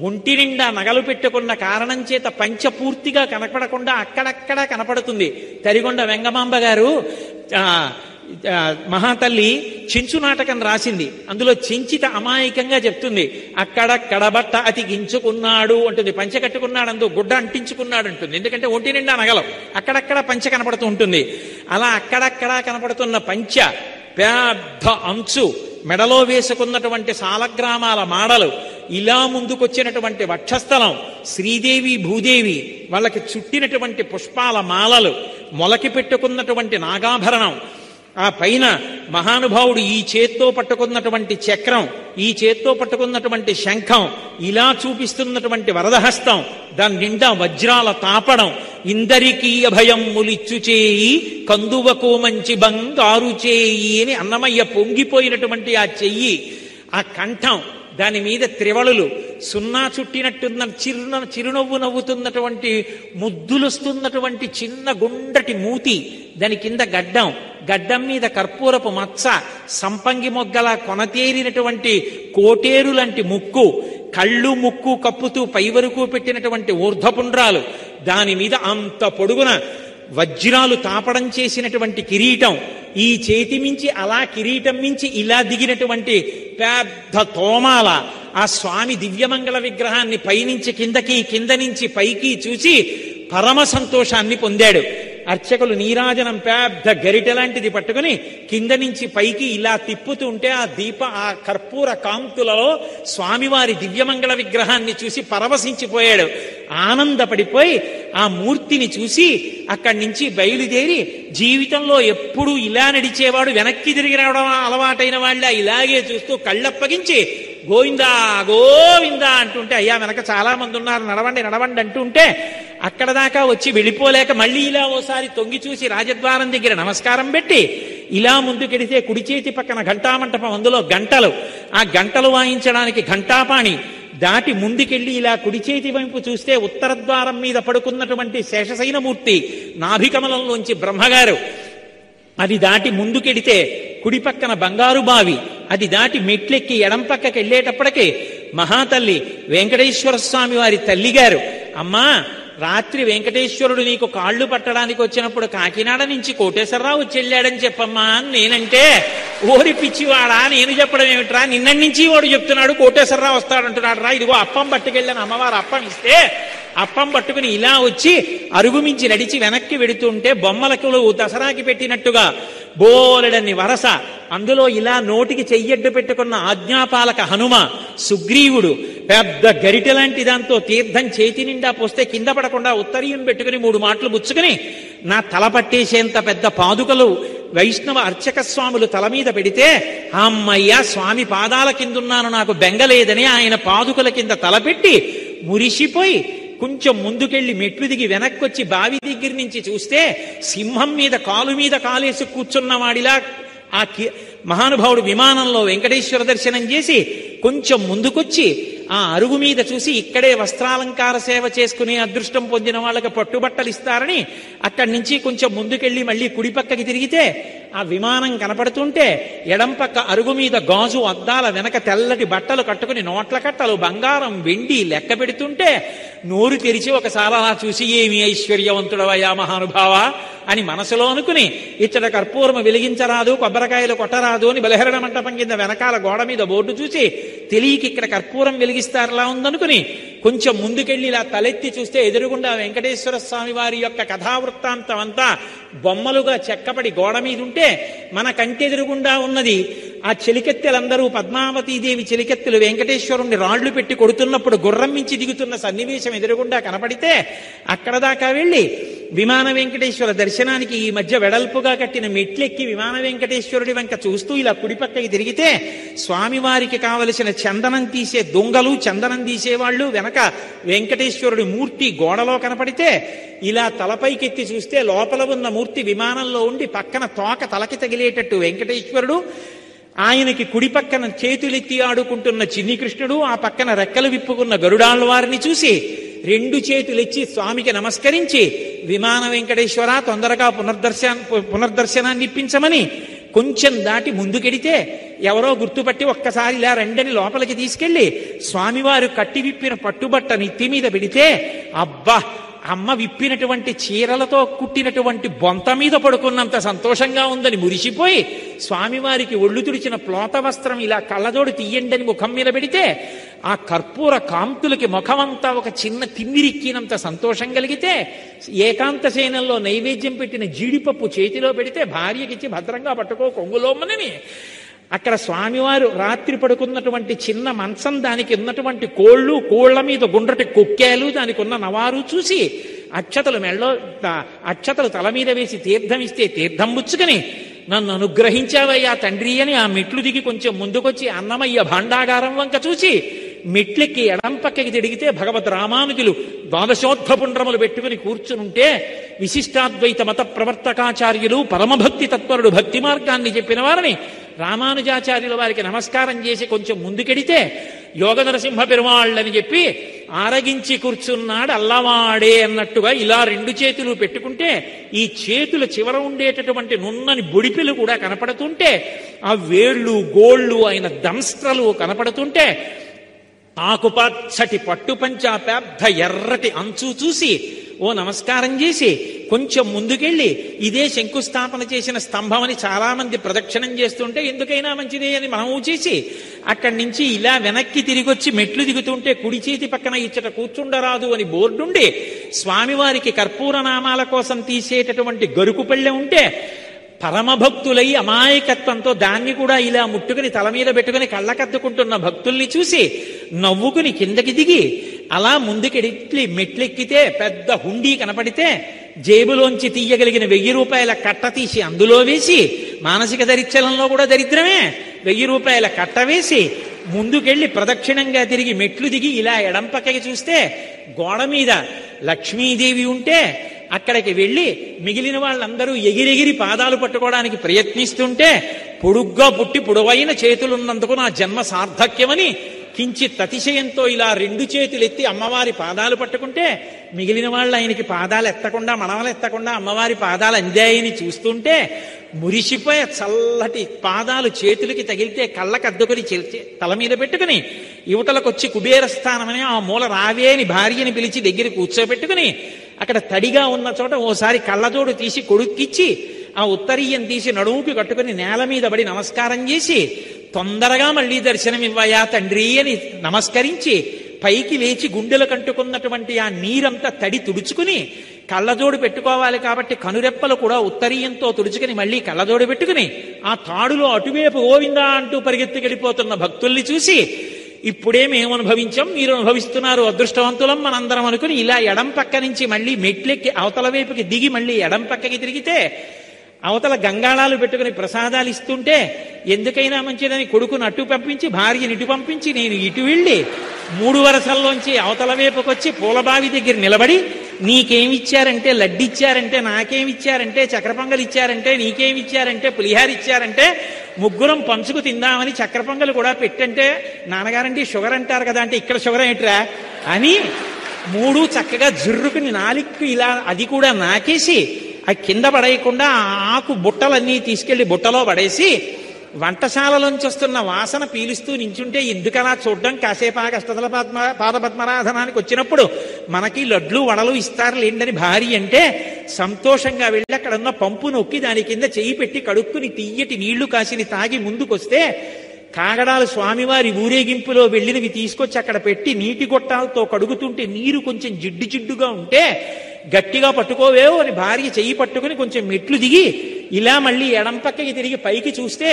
ఒంటి నిండా నగలు పెట్టుకున్న కారణం చేత పంచ పూర్తిగా కనపడకుండా అక్కడక్కడ కనపడుతుంది. తరిగొండ వెంగమాంబ గారు మహాతల్లి చెంచు నాటకం రాసింది. అందులో చెంచిత అమాయకంగా చెప్తుంది, అక్కడక్కడ బట్ట అతికించుకున్నాడు అంటుంది, పంచ కట్టుకున్నాడు, అందు గుడ్డ అంటించుకున్నాడు అంటుంది. ఎందుకంటే ఒంటి నిండా నగలం, అక్కడక్కడ పంచ కనపడుతూ ఉంటుంది. అలా అక్కడక్కడ కనపడుతున్న పంచ, పెద్ద అంచు, మెడలో వేసుకున్నటువంటి సాలగ్రామాల మాడలు, ఇలా ముందుకొచ్చినటువంటి వక్షస్థలం, శ్రీదేవి భూదేవి వాళ్ళకి చుట్టినటువంటి పుష్పాల మాలలు, మొలకి పెట్టుకున్నటువంటి నాగాభరణం, ఆ పైన మహానుభావుడు ఈ చేత్తో పట్టుకున్నటువంటి చక్రం, ఈ చేత్తో పట్టుకున్నటువంటి శంఖం, ఇలా చూపిస్తున్నటువంటి వరదహస్తం, దాని నిండా వజ్రాల తాపడం, ఇందరికీ అభయం ములిచ్చు చేయి కందువకు మంచి బంగారు చేయి అని అన్నమయ్య పొంగిపోయినటువంటి ఆ చెయ్యి, ఆ కంఠం, దాని మీద త్రివళులు, సున్నా చుట్టినట్టున్న చిరునవ్వు నవ్వుతున్నటువంటి ముద్దులొస్తున్నటువంటి చిన్న గుండటి మూతి, దాని కింద గడ్డం, గడ్డం మీద కర్పూరపు మచ్చ, సంపంగి మొగ్గల కొనతేరినటువంటి కోటేరు లాంటి ముక్కు, కళ్ళు ముక్కు కప్పుతూ పై వరకు పెట్టినటువంటి ఊర్ధ్వపుండ్రాలు, దాని మీద అంత పొడుగున వజ్రాలు తాపడం చేసినటువంటి కిరీటం, ఈ చేతి మించి అలా కిరీటం మించి ఇలా దిగినటువంటి పెద్ద తోమాల, ఆ స్వామి దివ్యమంగళ విగ్రహాన్ని పైనుంచి కిందకి, కింద నుంచి పైకి చూసి పరమ సంతోషాన్ని పొందాడు. అర్చకులు నీరాజనం పెద్ద గరిటె లాంటిది పట్టుకుని కింద నుంచి పైకి ఇలా తిప్పుతూ ఉంటే ఆ కర్పూర కాంతులలో స్వామివారి దివ్యమంగళ విగ్రహాన్ని చూసి పరవశించిపోయాడు. ఆనందపడిపోయి ఆ మూర్తిని చూసి అక్కడి నుంచి బయలుదేరి, జీవితంలో ఎప్పుడూ ఇలా నడిచేవాడు వెనక్కి తిరిగి రావడం అలవాటైన వాళ్ళ ఇలాగే చూస్తూ కళ్ళప్పగించి గోవిందా గోవిందా అంటుంటే, అయ్యా వెనక చాలా మంది ఉన్నారు, నడవండి నడవండి అంటుంటే అక్కడ దాకా వచ్చి వెళ్ళిపోలేక మళ్ళీ ఇలా ఓసారి తొంగి చూసి రాజద్వారం దగ్గర నమస్కారం పెట్టి ఇలా ముందుకెడితే కుడి చేతి పక్కన ఘంటామంటపం, అందులో గంటలు, ఆ గంటలు వాయించడానికి ఘంటాపాణి దాటి ముందుకెళ్ళి ఇలా కుడి చేతి వైపు చూస్తే ఉత్తర ద్వారం మీద పడుకున్నటువంటి శేషశైనమూర్తి, నాభికమలంలోంచి బ్రహ్మగారు, అది దాటి ముందుకెడితే కుడి పక్కన బంగారు బావి, అది దాటి మెట్లెక్కి ఎడం పక్కకి వెళ్ళేటప్పటికి మహాతల్లి వెంకటేశ్వర స్వామి వారి తల్లిగారు, అమ్మా రాత్రి వెంకటేశ్వరుడు నీకు కాళ్ళు పట్టడానికి వచ్చినప్పుడు కాకినాడ నుంచి కోటేశ్వరరావు వచ్చి వెళ్ళాడని చెప్పమ్మా అని నేనంటే, ఓరి పిచ్చివాడా నేను చెప్పడం ఏమిట్రా, నిన్నటి నుంచి వాడు చెప్తున్నాడు కోటేశ్వరరావు వస్తాడంటున్నాడు రా, ఇదిగో అప్పం పట్టుకెళ్ళాను, అమ్మవారు అప్పం ఇస్తే అప్పం పట్టుకుని ఇలా వచ్చి అరుగుమించి నడిచి వెనక్కి వెడుతుంటే బొమ్మలకు దసరాకి పెట్టినట్టుగా బోలెడన్ని వరస, అందులో ఇలా నోటికి చెయ్యడ్డు పెట్టుకున్న ఆజ్ఞాపాలక హనుమ, సుగ్రీవుడు పెద్ద గరిటె లాంటి దాంతో తీర్థం చేతి నిండా పోస్తే కింద పడకుండా ఉత్తరీయం పెట్టుకుని 3 మాటలు బుచ్చుకుని నా తల పట్టేసేంత పెద్ద పాదుకలు వైష్ణవ అర్చక స్వాములు తల మీద పెడితే, అమ్మయ్య స్వామి పాదాల కిందున్నాను నాకు బెంగలేదని ఆయన పాదుకల కింద తలపెట్టి మురిసిపోయి కొంచెం ముందుకెళ్లి మెట్లు దిగి వెనక్కొచ్చి బావి దగ్గర నుంచి చూస్తే సింహం మీద కాలేసి కూర్చున్నవాడిలా ఆ మహానుభావుడు విమానంలో వెంకటేశ్వర దర్శనం చేసి కొంచెం ముందుకొచ్చి ఆ అరుగు మీద చూసి ఇక్కడే వస్త్రాలంకార సేవ చేసుకునే అదృష్టం పొందిన వాళ్ళకి పట్టుబట్టలు ఇస్తారని అక్కడి నుంచి కొంచెం ముందుకెళ్ళి మళ్ళీ కుడి పక్కకి తిరిగితే ఆ విమానం కనపడుతుంటే ఎడం పక్క అరుగు మీద గాజు అద్దాల వెనక తెల్లటి బట్టలు కట్టుకుని నోట్ల కట్టలు బంగారం వెండి లెక్క పెడుతుంటే నోరు తెరిచి ఒకసారి అలా చూసి ఏమి ఐశ్వర్యవంతుడవయ్యా మహానుభావ అని మనసులో అనుకుని, ఇచ్చట కర్పూరము వెలిగించరాదు, కొబ్బరికాయలు కొట్టరాదు అని బలహరణ మంటపం కింద వెనకాల గోడ మీద బోర్డు చూసి తెలియకి ఇక్కడ కర్పూరం వెలిగిస్తారలా ఉందనుకుని కొంచెం ముందుకెళ్ళి ఇలా తలెత్తి చూస్తే ఎదురుగుండా వెంకటేశ్వర స్వామి వారి యొక్క కథావృత్తాంతం అంతా బొమ్మలుగా చెక్కబడి గోడ మీద ఉంటే మన కంటెదురుగుండా ఉన్నది ఆ చెలికెత్తెలందరూ పద్మావతీదేవి చెలికెత్తెలు వెంకటేశ్వరుణ్ణి రాళ్లు పెట్టి కొడుతున్నప్పుడు గుర్రం మించి దిగుతున్న సన్నివేశం ఎదురుగుండా కనపడితే అక్కడ దాకా వెళ్ళి విమాన వెంకటేశ్వర దర్శనానికి ఈ మధ్య వెడల్పుగా కట్టిన మెట్లెక్కి విమాన వెంకటేశ్వరుడి వెంక చూస్తూ ఇలా కుడిపక్కకి తిరిగితే స్వామివారికి కావలసిన చందనం తీసే దొంగలు, చందనం తీసేవాళ్ళు, వెనక వెంకటేశ్వరుడి మూర్తి గోడలో కనపడితే ఇలా తలపైకెత్తి చూస్తే లోపల ఉన్న మూర్తి విమానంలో ఉండి పక్కన తోక తలకి తగిలేటట్టు వెంకటేశ్వరుడు, ఆయనకి కుడి పక్కన చేతులెత్తి ఆడుకుంటున్న చిన్ని కృష్ణుడు, ఆ పక్కన రెక్కలు విప్పుకున్న గరుడాళ్వారిని చూసి 2 చేతులెచ్చి స్వామికి నమస్కరించి విమాన వెంకటేశ్వర తొందరగా పునర్దర్శనాన్ని ఇప్పించమని కొంచెం దాటి ముందుకెడితే ఎవరో గుర్తుపట్టి ఒక్కసారి ఇలా రెండని లోపలికి తీసుకెళ్లి స్వామివారు కట్టి విప్పిన పట్టుబట్ట నెత్తి మీద పెడితే, అబ్బా అమ్మ విప్పినటువంటి చీరలతో కుట్టినటువంటి బొంత మీద పడుకున్నంత సంతోషంగా ఉందని మురిసిపోయి స్వామివారికి ఒళ్ళు తుడిచిన ప్లోత వస్త్రం ఇలా కళ్ళజోడు తీయండని ముఖం మీద పెడితే ఆ కర్పూర కాంతులకి ముఖమంతా ఒక చిన్న తిమ్మిరిక్కినంత సంతోషం కలిగితే ఏకాంత శయనంలో నైవేద్యం పెట్టిన జీడిపప్పు చేతిలో పెడితే భార్యకిచ్చి భద్రంగా పట్టుకో కొంగులోమ్మనని అక్కడ స్వామివారు రాత్రి పడుకున్నటువంటి చిన్న మంచం, దానికి ఉన్నటువంటి కోళ్ళు, కోళ్ల మీద గుండ్రటి కొక్కేలు, దానికి ఉన్న నవారు చూసి అక్షతలు తల మీద వేసి తీర్థం ఇస్తే తీర్థం పుచ్చుకొని, నన్ను అనుగ్రహించావయ్యా తండ్రి అని ఆ మెట్లు దిగి కొంచెం ముందుకొచ్చి అన్నమయ్య భాండాగారం వంక చూసి మెట్లెక్కి ఎడం పక్కకి తిరిగితే భగవద్ రామానుజులు ద్వాదశోద్ధపుండ్రములు పెట్టుకుని కూర్చునుంటే, విశిష్టాద్వైత మత ప్రవర్తకాచార్యులు, పరమభక్తి తత్పరుడు, భక్తి మార్గాన్ని చెప్పిన వారిని రామానుజాచార్యుల వారికి నమస్కారం చేసి కొంచెం ముందుకెడితే, యోగ నరసింహ పెరుమాళ్ళని చెప్పి ఆరగించి కూర్చున్నాడు అల్లవాడే అన్నట్టుగా ఇలా రెండు చేతులు పెట్టుకుంటే, ఈ చేతుల చివర ఉండేటటువంటి నున్నని బొడిపెలు కూడా కనపడుతుంటే, ఆ వేళ్ళు గోళ్ళు ఆయన దంస్ట్రలు కనపడుతుంటే, ఆకుపచ్చటి పట్టుపంచ పెద్ద ఎర్రటి అంచు చూసి ఓ నమస్కారం చేసి కొంచెం ముందుకెళ్ళి, ఇదే శంకుస్థాపన చేసిన స్తంభం అని చాలా మంది ప్రదక్షిణం చేస్తుంటే ఎందుకైనా మంచిదే అని మనము చేసి అక్కడి నుంచి ఇలా వెనక్కి తిరిగొచ్చి మెట్లు దిగుతుంటే కుడి చేతి పక్కన ఇచ్చట కూర్చుండరాదు అని బోర్డుండి, స్వామివారికి కర్పూర నామాల కోసం తీసేటటువంటి గరుకు పళ్ళె ఉంటే, పరమభక్తులై అమాయకత్వంతో దాన్ని కూడా ఇలా ముట్టుకుని తల మీద పెట్టుకుని కళ్ళకద్దుకుంటున్న భక్తుల్ని చూసి నవ్వుకుని కిందకి దిగి అలా ముందుకెడిట్లి మెట్లెక్కితే పెద్ద హుండీ కనపడితే, జేబులోంచి తీయగలిగిన 1000 రూపాయల కట్ట తీసి అందులో వేసి, మానసిక దరిద్రంలో కూడా దరిద్రమే, 1000 రూపాయల కట్ట వేసి ముందుకెళ్ళి ప్రదక్షిణంగా తిరిగి మెట్లు దిగి ఇలా ఎడం పక్కకి చూస్తే గోడ మీద లక్ష్మీదేవి ఉంటే, అక్కడికి వెళ్ళి మిగిలిన వాళ్ళందరూ ఎగిరెగిరి పాదాలు పట్టుకోవడానికి ప్రయత్నిస్తుంటే, పొడుగ్గా పుట్టి పొడవైన చేతులున్నందుకు నా జన్మ సార్థక్యమని కించిత్ అతిశయంతో ఇలా 2 చేతులు ఎత్తి అమ్మవారి పాదాలు పట్టుకుంటే, మిగిలిన వాళ్ళు ఆయనకి పాదాలు ఎత్తకుండా, మనవలు ఎత్తకుండా అమ్మవారి పాదాలు అందాయని చూస్తుంటే, మురిసిపోయే చల్లటి పాదాలు చేతులకి తగిలితే కళ్ళకద్దుకుని తల మీద పెట్టుకుని యువతలకొచ్చి కుబేరస్థానమని ఆ మూల రావే అని భార్యని పిలిచి దగ్గర కూర్చోబెట్టుకుని, అక్కడ తడిగా ఉన్న చోట ఓసారి కళ్ళజోడు తీసి కొడుక్కిచ్చి ఆ ఉత్తరీయం తీసి నడుముకి కట్టుకుని నేల మీద పడి నమస్కారం చేసి, తొందరగా మళ్ళీ దర్శనమివ్వయా తండ్రి అని నమస్కరించి పైకి లేచి గుండెలు కంటుకున్నటువంటి ఆ నీరంతా తడి తుడుచుకుని, కళ్ళజోడు పెట్టుకోవాలి కాబట్టి కనురెప్పలు కూడా ఉత్తరీయంతో తుడుచుకుని మళ్ళీ కళ్ళజోడు పెట్టుకుని ఆ తాడులో అటువైపు గోవిందా అంటూ పరిగెత్తుకెళ్ళిపోతున్న భక్తుల్ని చూసి, ఇప్పుడే మేము అనుభవించాం, మీరు అనుభవిస్తున్నారు, అదృష్టవంతులం మనందరం అనుకుని ఇలా ఎడం పక్క నుంచి మళ్ళీ మెట్లెక్కి అవతల వైపుకి దిగి మళ్ళీ ఎడం పక్కకి తిరిగితే, అవతల గంగాళాలు పెట్టుకుని ప్రసాదాలు ఇస్తుంటే, ఎందుకైనా మంచిదని కొడుకును అటు పంపించి భార్యని ఇటు పంపించి నేను ఇటు వెళ్ళి 3 వరసల్లోంచి అవతల వైపుకొచ్చి పూలబావి దగ్గర నిలబడి, నీకేమిచ్చారంటే లడ్డిచ్చారంటే, నాకేమిచ్చారంటే చక్కెర పొంగలు ఇచ్చారంటే, నీకేమిచ్చారంటే పులిహార ఇచ్చారంటే, ముగ్గురం పంచుకు తిందామని చక్కెర పొంగలు కూడా పెట్టంటే, నాన్నగారంటే షుగర్ అంటారు కదా అంటే, ఇక్కడ షుగర్ ఏంట్రా అని 3 చక్కగా జుర్రుకుని నాలిక్కు ఇలా అది కూడా నాకేసి ఆ కింద పడేయకుండా ఆకు బుట్టలన్నీ తీసుకెళ్లి బుట్టలో పడేసి, వంటశాలలోంచి వస్తున్న వాసన పీలుస్తూ నించుంటే ఎందుకలా చూడడం, కాసేపు అష్టదళ పాదపద్మరాధనానికి వచ్చినప్పుడు మనకి లడ్లు వడలు ఇస్తారు లేండని భార్య అంటే, సంతోషంగా వెళ్ళి అక్కడ ఉన్న పంపు నొక్కి దాని కింద చెయ్యి పెట్టి కడుక్కుని తీయటి నీళ్లు కాసిని తాగి ముందుకొస్తే, కాగడాలు స్వామివారి ఊరేగింపులో వెళ్ళినవి తీసుకొచ్చి అక్కడ పెట్టి నీటి గొట్టాలతో కడుగుతుంటే నీరు కొంచెం జిడ్డు జిడ్డుగా ఉంటే, గట్టిగా పట్టుకోవేవో అని భార్య చెయ్యి పట్టుకుని కొంచెం మెట్లు దిగి ఇలా మళ్ళీ ఎడం పక్కకి తిరిగి పైకి చూస్తే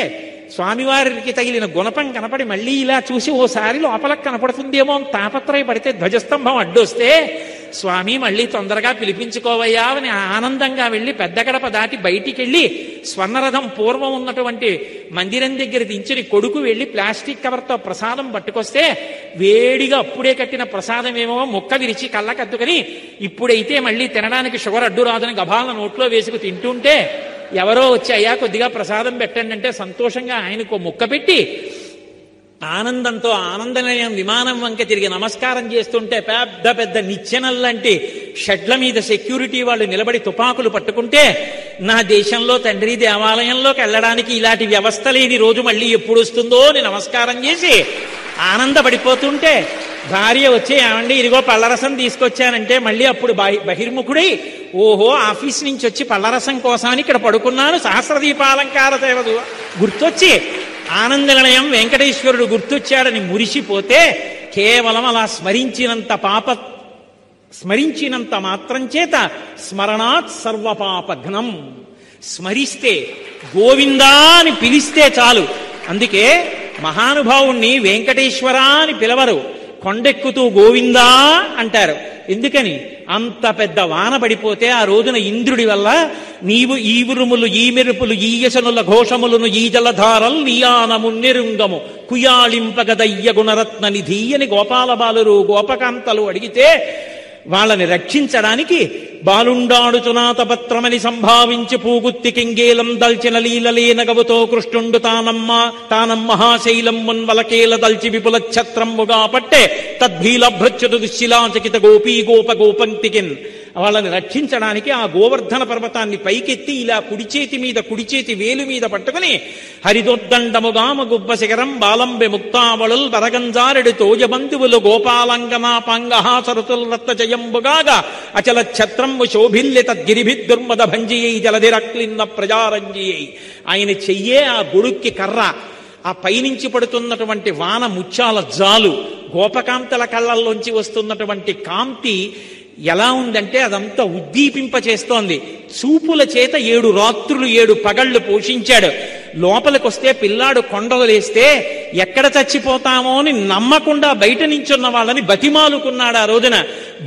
స్వామివారికి తగిలిన గుణపం కనపడి మళ్ళీ ఇలా చూసి ఓసారి లోపలకు కనపడుతుందేమో అని తాపత్రయపడితే ధ్వజస్తంభం అడ్డొస్తే, స్వామి మళ్ళీ తొందరగా పిలిపించుకోవయ్యా అని ఆనందంగా వెళ్ళి పెద్ద గడప దాటి బయటికి వెళ్ళి స్వర్ణరథం పూర్వం ఉన్నటువంటి మందిరం దగ్గర దించుని కొడుకు వెళ్ళి ప్లాస్టిక్ కవర్తో ప్రసాదం పట్టుకొస్తే, వేడిగా అప్పుడే కట్టిన ప్రసాదం ఏమో ముక్క విరిచి కళ్ళకద్దుకుని, ఇప్పుడైతే మళ్ళీ తినడానికి షుగర్ అడ్డు రాదని గభాలను నోట్లో వేసుకు తింటుంటే, ఎవరో వచ్చి అయ్యా కొద్దిగా ప్రసాదం పెట్టండి అంటే సంతోషంగా ఆయనకు ముక్క పెట్టి ఆనందంతో ఆనందనిలయం విమానం వంక తిరిగి నమస్కారం చేస్తుంటే, పెద్ద పెద్ద నిచ్చెనల్లాంటి షెడ్ల మీద సెక్యూరిటీ వాళ్ళు నిలబడి తుపాకులు పట్టుకుంటే, నా దేశంలో తండ్రి దేవాలయంలోకి వెళ్ళడానికి ఇలాంటి వ్యవస్థ లేని రోజు మళ్ళీ ఎప్పుడు వస్తుందో అని నమస్కారం చేసి ఆనందపడిపోతుంటే, భార్య వచ్చి ఏమండి ఇదిగో పళ్ళరసం తీసుకొచ్చానంటే మళ్ళీ అప్పుడు బహిర్ముఖుడై, ఓహో ఆఫీస్ నుంచి వచ్చి పళ్ళరసం కోసమని ఇక్కడ పడుకున్నాను, సహస్రదీపాలంకార దేవదు గుర్తొచ్చి ఆనందనిలయం వెంకటేశ్వరుడు గుర్తొచ్చాడని మురిసిపోతే, కేవలం అలా స్మరించినంత మాత్రం చేత స్మరణాత్ సర్వపాపఘ్నం, స్మరిస్తే గోవిందా అని పిలిస్తే చాలు అందుకే మహానుభావుణ్ణి వెంకటేశ్వర అని పిలవరు, కొండెక్కుతూ గోవిందా అంటారు. ఎందుకని? అంత పెద్ద వాన పడిపోతే ఆ రోజున ఇంద్రుడి వల్ల నీవు ఈ ఉరుములు ఈ మెరుపులు ఈ యశనుల ఘోషములను ఈ జలధారల్ నియానమున్నెరుంగము కుయాళింపగదయ్య గుణరత్న నిధి అని గోపాలబాలురు గోపకాంతలు అడిగితే వాళ్ళని రక్షించడానికి బాలుండాడుచునాతపత్రమని సంభావించి పూగుత్తి కింగేలం దల్చిన లీలలేనగవుతో కృష్ణుండు తానమ్మహాశైలం మున్వలకేల దల్చి విపుల ఛత్రముగా పట్టే తద్భీలభ్రచ్యుత దుశ్శిలాచకిత గోపీ గోపంక్తికిన్ వాళ్ళని రక్షించడానికి ఆ గోవర్ధన పర్వతాన్ని పైకెత్తి ఇలా కుడి చేతి వేలు మీద పట్టుకుని హరిదోద్దండముగామ గుబ్బ శిఖరం బాలంబె ముక్తావళుల్ వరగంజారెడు తోజబంధువులు గోపాలంగనా పంగహా సరుతుల్ రత్న జయంబుగాగా అచల ఛత్రము శోభిల్లి తద్గిరిభిద్దుర్మద భంజియై జలధిరక్లిన్న ప్రజారంజియై. ఆయన చెయ్యే ఆ గొడుక్కి కర్ర, ఆ పైనుంచి పడుతున్నటువంటి వాన ముత్యాల జాలు, గోపకాంతల కళ్ళల్లోంచి వస్తున్నటువంటి కాంతి ఎలా ఉందంటే అదంతా ఉద్దీపింపచేస్తోంది. చూపుల చేత 7 రాత్రులు 7 పగళ్లు పోషించాడు. లోపలికొస్తే పిల్లాడు కొండలేస్తే ఎక్కడ చచ్చిపోతామో అని నమ్మకుండా బయట నించున్న వాళ్ళని బతిమాలుకున్నాడు ఆ రోజున.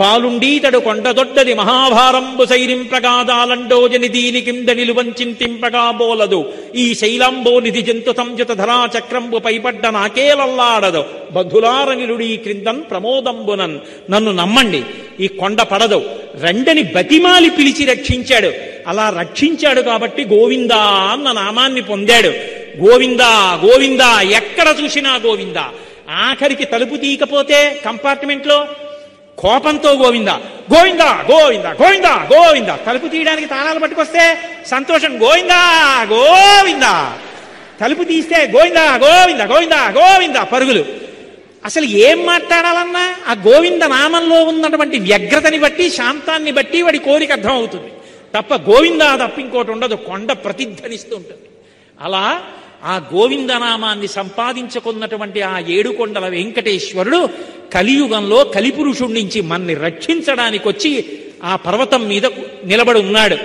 బాలుండీతడు కొండదొడ్డది మహాభారంబు సైరింపగాదాలండోజని దీని కింద నిలువంచింతింపగా బోలదు ఈ శైలంబో నిధి జంతు సంయుత ధరా చక్రంబు పైపడ్డ నాకేలల్లాడదు బధులారనిలుడి క్రిందన్ ప్రమోదంబునన్. నన్ను నమ్మండి, ఈ కొండ పడదు, రెండని బతిమాలి పిలిచి రక్షించాడు. అలా రక్షించాడు కాబట్టి గోవిందా అన్న నామాన్ని పొందాడు. గోవిందా గోవిందా ఎక్కడ చూసినా గోవిందా. ఆఖరికి తలుపు తీయకపోతే కంపార్ట్మెంట్లో కోపంతో గోవిందా గోవిందా గోవిందా గోవిందా గోవిందా. తలుపు తీయడానికి తాళాలు పట్టుకొస్తే సంతోషం గోవిందా గోవిందా. తలుపు తీస్తే గోవిందా గోవిందా గోవిందా గోవిందా పరుగులు. అసలు ఏం మాట్లాడాలన్నా ఆ గోవింద నామంలో ఉన్నటువంటి వ్యగ్రతని బట్టి శాంతాన్ని బట్టి వాడి కోరిక అర్థం అవుతుంది తప్ప గోవిందా తప్ప ఇంకోటి ఉండదు. కొండ ప్రతిధ్వనిస్తూ ఉంటుంది. అలా ఆ గోవిందనామాన్ని సంపాదించుకున్నటువంటి ఆ 7 కొండల వెంకటేశ్వరుడు కలియుగంలో కలిపురుషుడి నుంచి మన్ని రక్షించడానికి వచ్చి ఆ పర్వతం మీద నిలబడి ఉన్నాడు.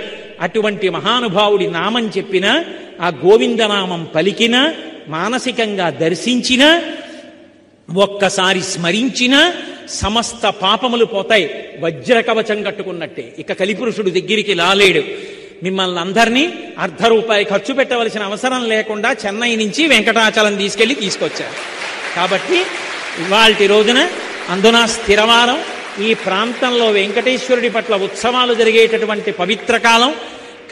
అటువంటి మహానుభావుడి నామం చెప్పిన, ఆ గోవిందనామం పలికిన, మానసికంగా దర్శించిన, ఒక్కసారి స్మరించిన సమస్త పాపములు పోతాయి. వజ్రకవచం కట్టుకున్నట్టే. ఇక కలిపురుషుడు దగ్గరికి లాలేడు. మిమ్మల్ని అందరినీ ₹1 ఖర్చు పెట్టవలసిన అవసరం లేకుండా చెన్నై నుంచి వెంకటాచలం తీసుకొచ్చారు. కాబట్టి ఇవాల్టి రోజున అందున స్థిరవారం, ఈ ప్రాంతంలో వెంకటేశ్వరుడి పట్ల ఉత్సవాలు జరిగేటటువంటి పవిత్ర కాలం.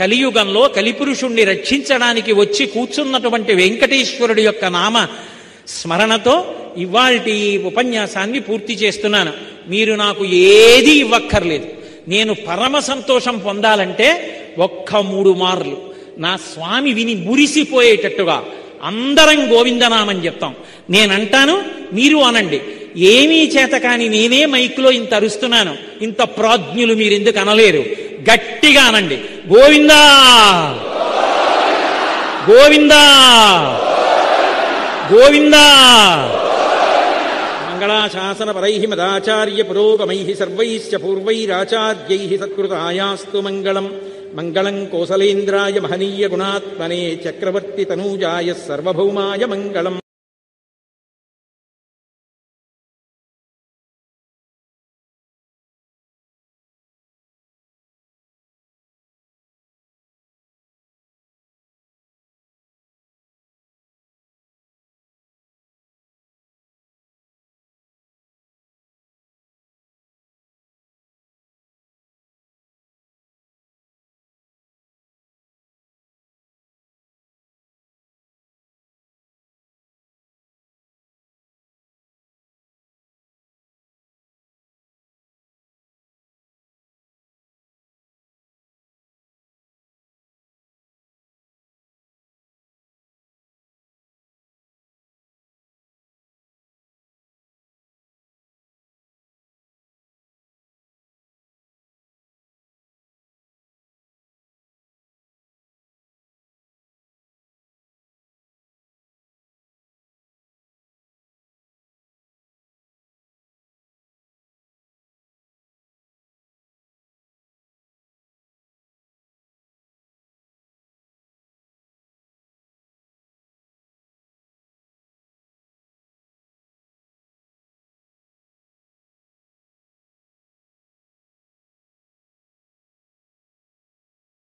కలియుగంలో కలిపురుషుణ్ణి రక్షించడానికి వచ్చి కూర్చున్నటువంటి వెంకటేశ్వరుడి యొక్క నామ స్మరణతో ఇవాల్టి ఉపన్యాసాన్ని పూర్తి చేస్తున్నాను. మీరు నాకు ఏది ఇవ్వక్కర్లేదు. నేను పరమ సంతోషం పొందాలంటే 3 మార్లు నా స్వామి విని మురిసిపోయేటట్టుగా అందరం గోవిందనామని చెప్తాం. నేనంటాను, మీరు అనండి. ఏమీ చేత కాని నేనే మైక్లో ఇంత అరుస్తున్నాను, ఇంత ప్రాజ్ఞులు మీరెందుకు అనలేరు? గట్టిగా అనండి, గోవిందా గోవిందా గోవిందా. మంగళాశాసనపరైః మదాచార్య పురోగమైః సర్వైశ్చ పూర్వైరాచార్యైః సత్కృతాయాస్తు మంగళం. మంగళం కోసలేంద్రాయ మహనీయ గుణాత్మనే చక్రవర్తి తనూజాయ సర్వభౌమాయ మంగళం.